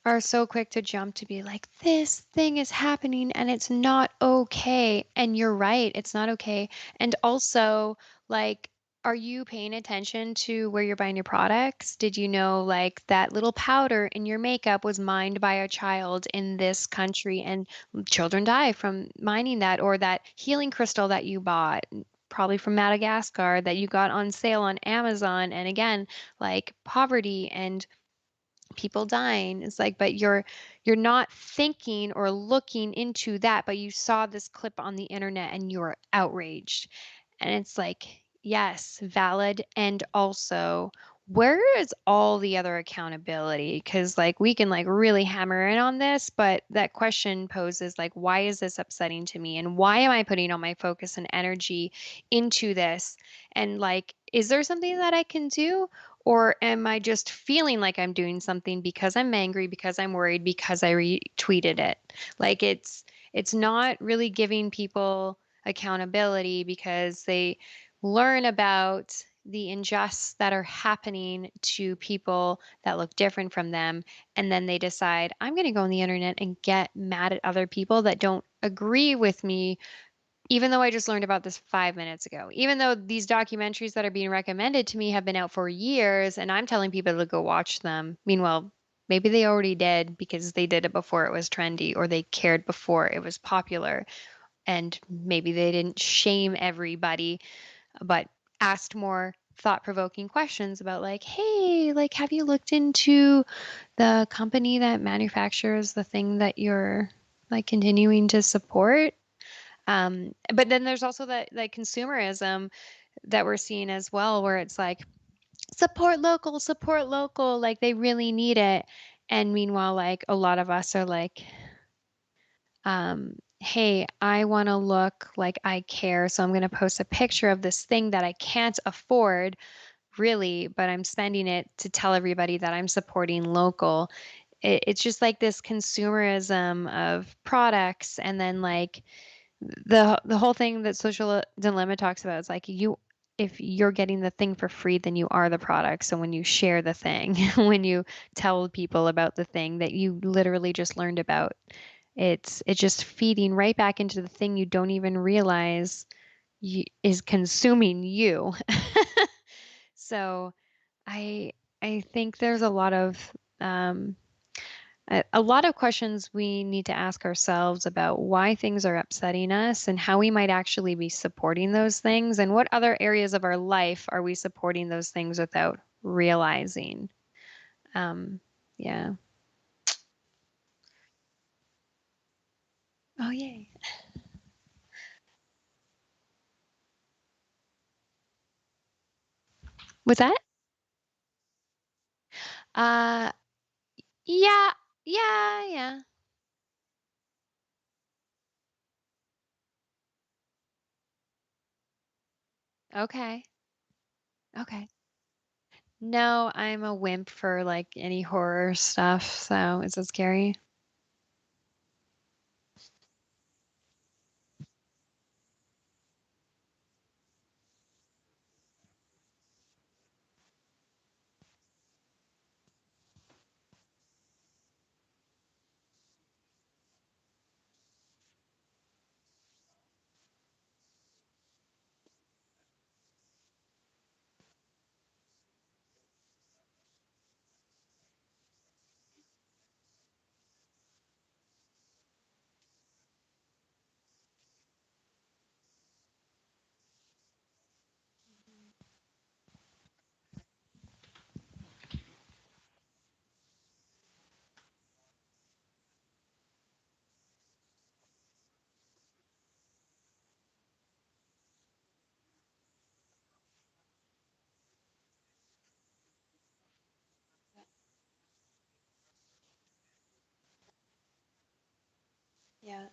are so quick to jump to be like, this thing is happening and it's not okay. And you're right, it's not okay. And also, like, are you paying attention to where you're buying your products? Did you know, like, that little powder in your makeup was mined by a child in this country and children die from mining that, or that healing crystal that you bought? Probably from Madagascar that you got on sale on Amazon. And again, like poverty and people dying. It's like, but you're not thinking or looking into that, but you saw this clip on the internet and you're outraged. And it's like, yes, valid. And also, where is all the other accountability? Because like we can like really hammer in on this, but that question poses like, why is this upsetting to me? And why am I putting all my focus and energy into this? And like, is there something that I can do? Or am I just feeling like I'm doing something because I'm angry, because I'm worried, because I retweeted it? Like it's not really giving people accountability because they learn about the injustice that are happening to people that look different from them, and then they decide, I'm going to go on the internet and get mad at other people that don't agree with me, even though I just learned about this 5 minutes ago, even though these documentaries that are being recommended to me have been out for years and I'm telling people to go watch them. Meanwhile, maybe they already did because they did it before it was trendy or they cared before it was popular. And maybe they didn't shame everybody, but asked more thought-provoking questions about like, hey, like, have you looked into the company that manufactures the thing that you're like continuing to support? But then there's also that like consumerism that we're seeing as well, where it's like support local, like they really need it. And meanwhile, like a lot of us are like, hey, I want to look like I care, so I'm going to post a picture of this thing that I can't afford really, but I'm spending it to tell everybody that I'm supporting local. It's just like this consumerism of products, and then like the whole thing that social dilemma talks about is like you if you're getting the thing for free then you are the product, so when you share the thing when you tell people about the thing that you literally just learned about, it's just feeding right back into the thing you don't even realize is consuming you. So i I think there's um a lot of questions we need to ask ourselves about why things are upsetting us and how we might actually be supporting those things, and what other areas of our life are we supporting those things without realizing. Um, yeah. Oh, yay. What's that? Uh, yeah, yeah. Okay. Okay. No, I'm a wimp for like any horror stuff, so is it scary? Yeah.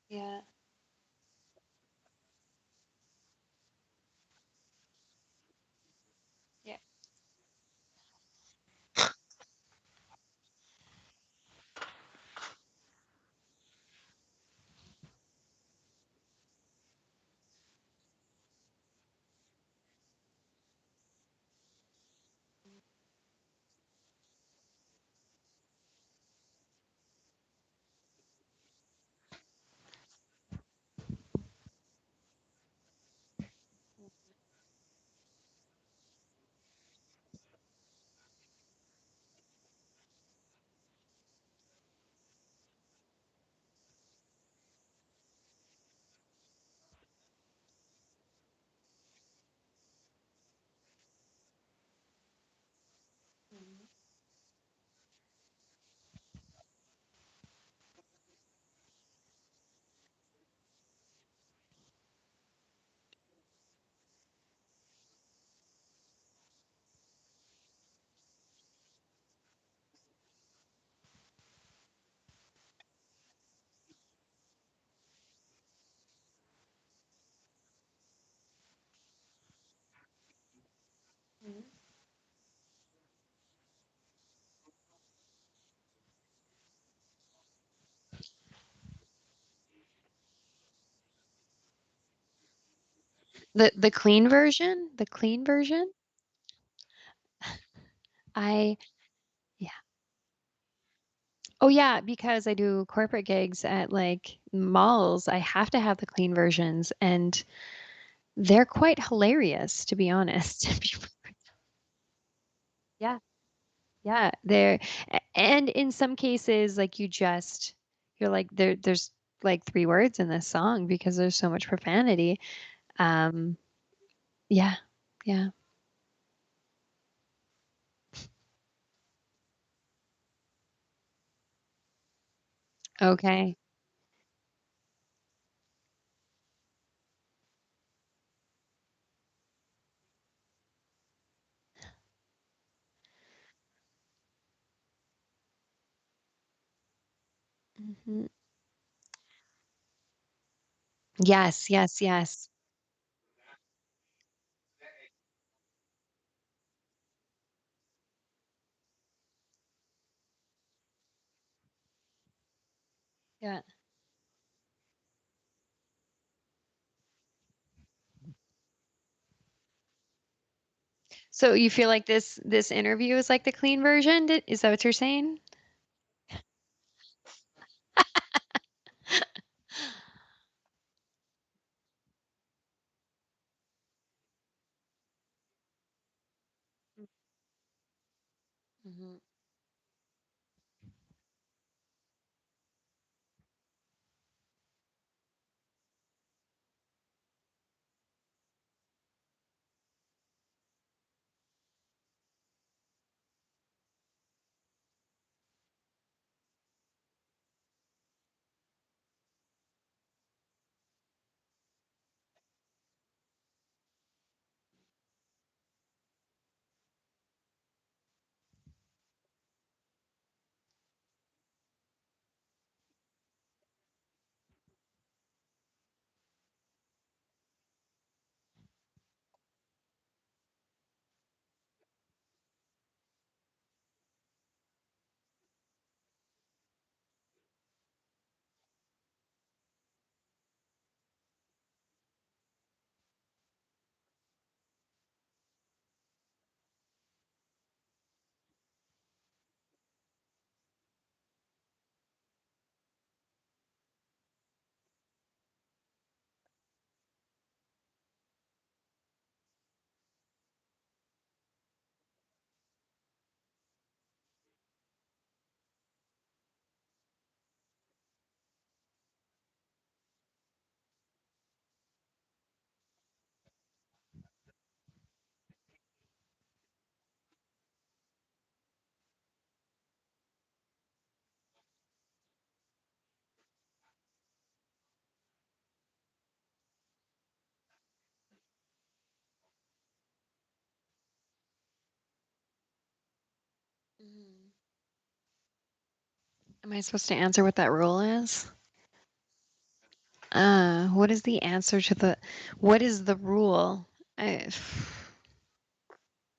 Yeah. The clean version? The clean version? I Yeah. Oh yeah, because I do corporate gigs at like malls, I have to have the clean versions and they're quite hilarious, to be honest. Yeah. Yeah, and in some cases like you're like there's like three words in this song because there's so much profanity. Um yeah. Yeah. Okay. Mhm. Yes, yes, yes. Yeah. So you feel like this interview is like the clean version? Is that what you're saying? Mhm. Mhm. Am I supposed to answer what that rule is? What is the answer to what is the rule? I,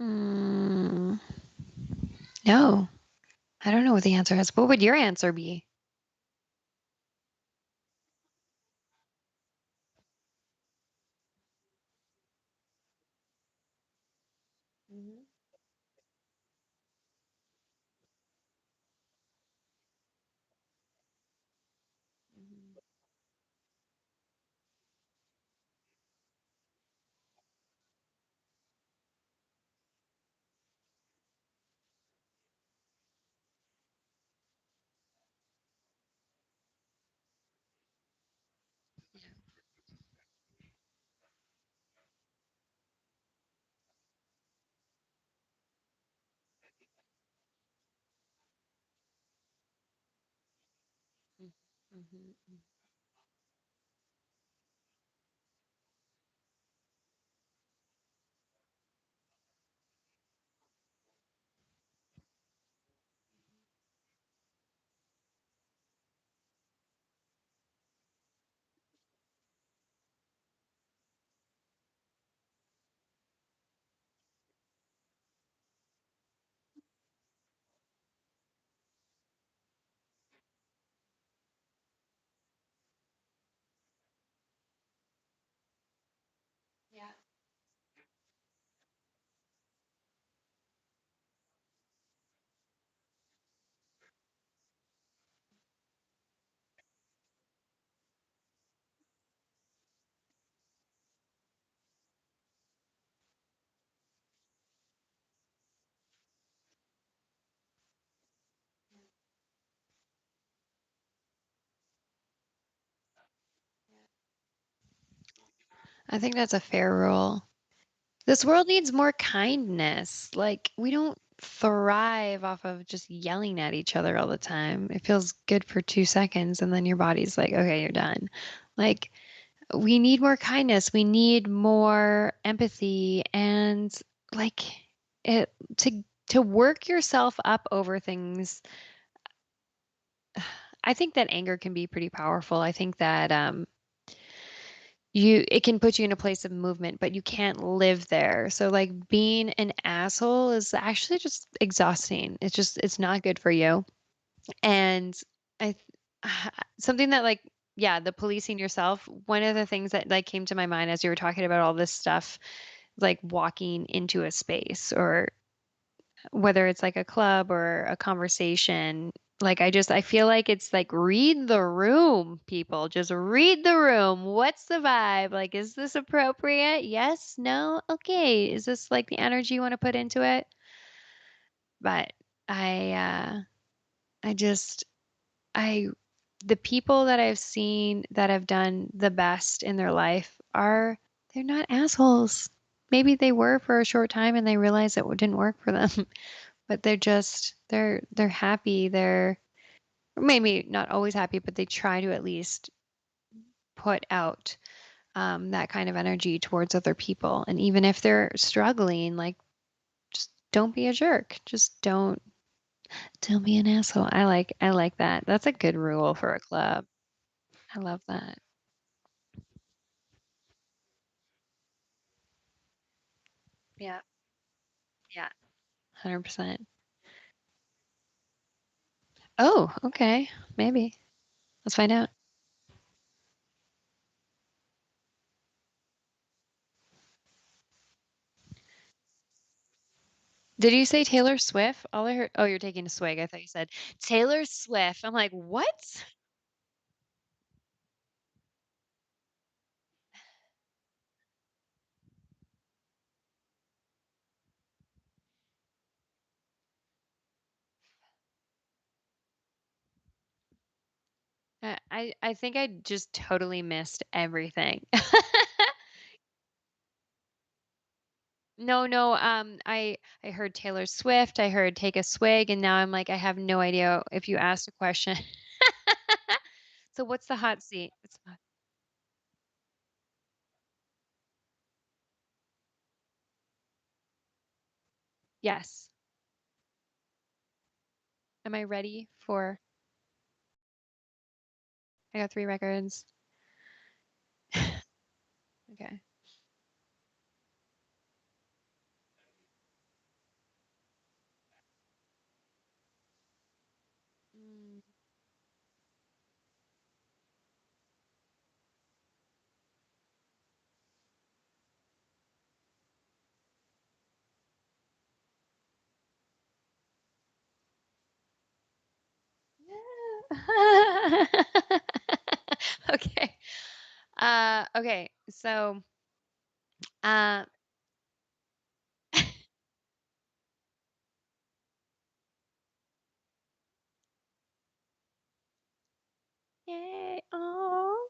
mm, no, I don't know what the answer is. What would your answer be? Mhm. Mhm. Mhm. I think that's a fair rule. This world needs more kindness. Like, we don't thrive off of just yelling at each other all the time. It feels good for 2 seconds, and then your body's like, okay, you're done. Like, we need more kindness. We need more empathy and like it to work yourself up over things. I think that anger can be pretty powerful. I think that it can put you in a place of movement, but you can't live there. So like being an asshole is actually just exhausting. It's not good for you. And I something that like yeah, the policing yourself, one of the things that like came to my mind as you were talking about all this stuff, like walking into a space or whether it's like a club or a conversation, like I feel like it's like read the room, people. Just read the room. What's the vibe? Like, is this appropriate? Yes, no, okay. Is this like the energy you want to put into it? But I I just I the people that I've seen that have done the best in their life are they're not assholes. Maybe they were for a short time and they realized it didn't work for them, but they're happy. They're maybe not always happy, but they try to at least put out that kind of energy towards other people. And even if they're struggling, like just don't be a jerk. Just don't be an asshole. I like that. That's a good rule for a club. I love that. Yeah. Yeah. 100%. Oh, okay. Maybe. Let's find out. Did you say Taylor Swift? All I heard, oh, you're taking a swig. I thought you said Taylor Swift. I'm like, what? I think I just totally missed everything. No, no. I heard Taylor Swift. I heard take a swig, and now I'm like, I have no idea if you asked a question. So what's the hot seat? Yes. Am I ready for? I got 3 records. Okay. Mm. Okay. Okay. So, uh, yay. Oh.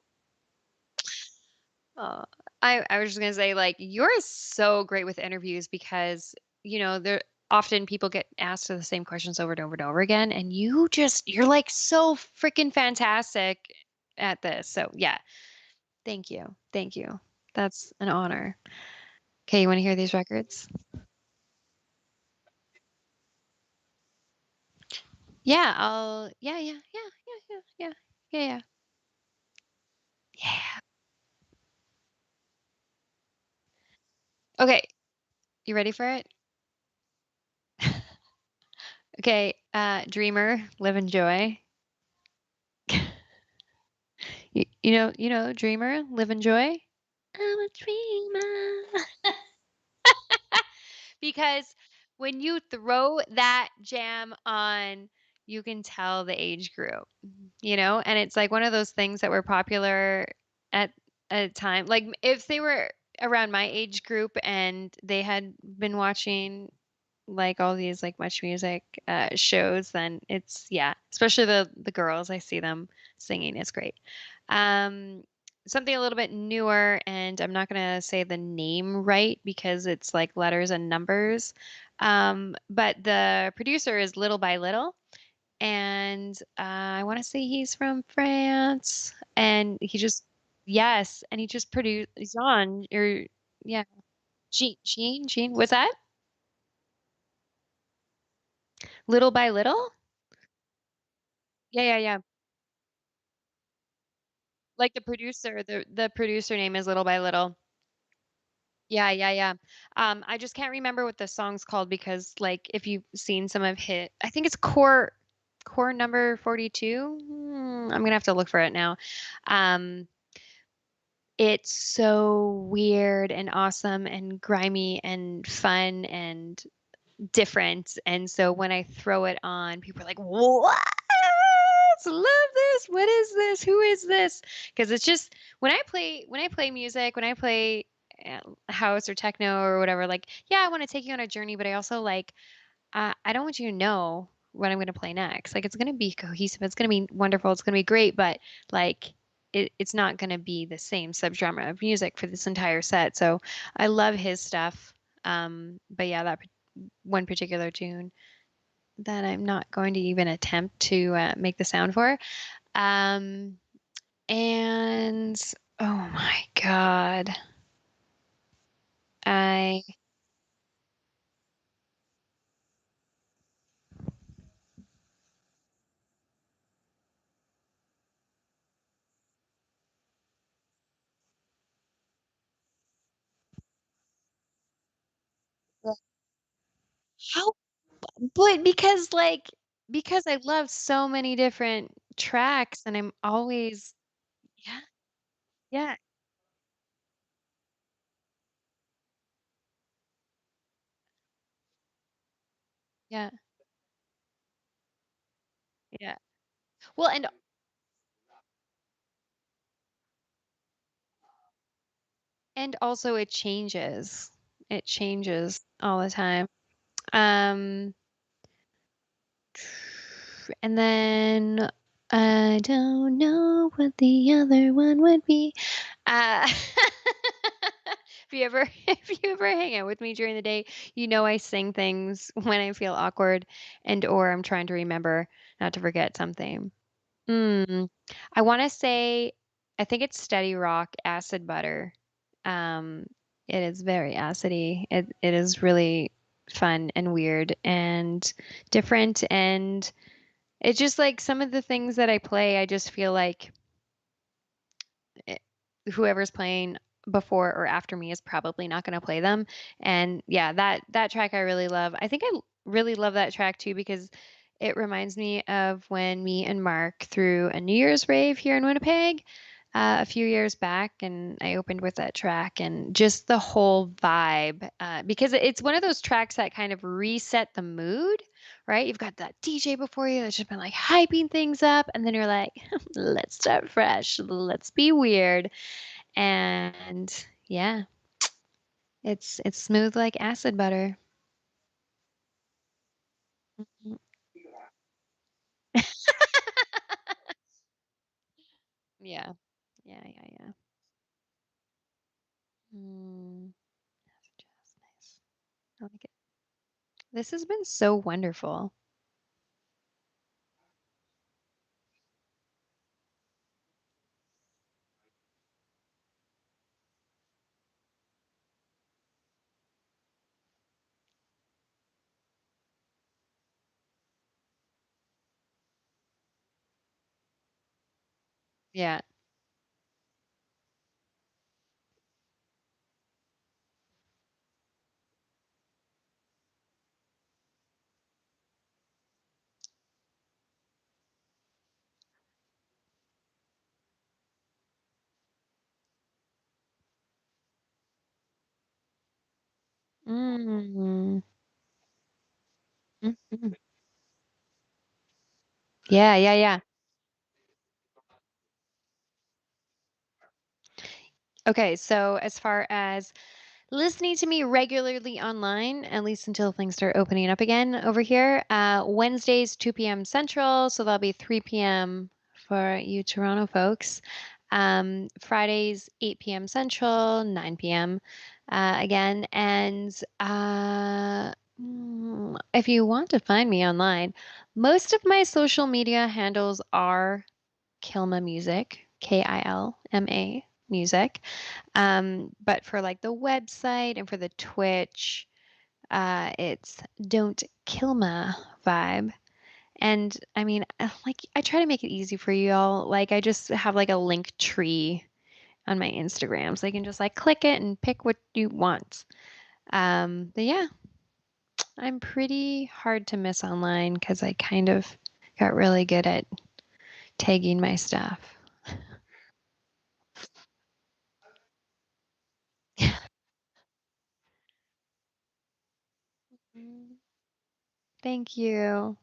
Oh, I was just gonna say, like, you're so great with interviews because, there often people get asked the same questions over and over and over again, and you're like so freaking fantastic at this. So yeah, thank you. Thank you. That's an honor. Okay, you want to hear these records? Yeah. Yeah, yeah. Yeah. Okay, you ready for it? Okay, Dreamer, Live and Joy. Dreamer, Live and Joy. I'm a dreamer. Because when you throw that jam on, you can tell the age group, and it's like one of those things that were popular at a time. Like if they were around my age group and they had been watching like all these like Much Music shows, then it's yeah, especially the girls. I see them singing. It's great. Um, something a little bit newer, and I'm not gonna say the name right because it's like letters and numbers. But the producer is Little by Little, and I want to say he's from France, and he just yes, and he just produced Jean or yeah, Jean. What's that? Little by Little? Yeah. Like the producer, the producer name is Little by Little. Yeah. I just can't remember what the song's called because like if you've seen some of hit, I think it's core number 42. I'm gonna have to look for it now. Um, it's so weird and awesome and grimy and fun and different. And so when I throw it on, people are like, "What? Love this. What is this? Who is this?" Because it's just when I play music, when I play house or techno or whatever, like, yeah, I want to take you on a journey, but I also like I don't want you to know what I'm going to play next. Like it's going to be cohesive. It's going to be wonderful. It's going to be great, but like it's not going to be the same subgenre of music for this entire set. So I love his stuff. But yeah, that one particular tune that I'm not going to even attempt to make the sound for. Um, and oh my God, I how, but because I love so many different tracks, and I'm always yeah, yeah, yeah, yeah. Well, and also it changes. It changes all the time. Um, and then I don't know what the other one would be. If you ever if you ever hang out with me during the day, you know I sing things when I feel awkward and or I'm trying to remember not to forget something. Mm. I want to say I think it's Steady Rock Acid Butter. Um, it is very acidy. It is really fun and weird and different, and it's just like some of the things that I play, I just feel like it, whoever's playing before or after me is probably not going to play them. And yeah, that track I really love. I think really love that track too because it reminds me of when me and Mark threw a New Year's rave here in Winnipeg a few years back, and I opened with that track and just the whole vibe because it's one of those tracks that kind of reset the mood. Right? You've got that DJ before you that's just been like hyping things up, and then you're like, let's start fresh. Let's be weird. And yeah, it's smooth like acid butter. Mhm. Yeah. Yeah. Mm, acid jazz, nice. I like it. This has been so wonderful. Yeah. Mm. Mhm. Yeah. Okay, so as far as listening to me regularly online, at least until things start opening up again over here. Wednesdays, 2 p.m. Central, so that'll be 3 p.m. for you Toronto folks. Fridays, 8 p.m. Central, 9 p.m. Again. And if you want to find me online, most of my social media handles are Kilma Music, Kilma Music. But for like the website and for the Twitch, it's Don't Kilma Vibe. And I mean, like I try to make it easy for you all. Like I just have like a link tree on my Instagram, so you can just like click it and pick what you want. But yeah, I'm pretty hard to miss online because I kind of got really good at tagging my stuff. Thank you.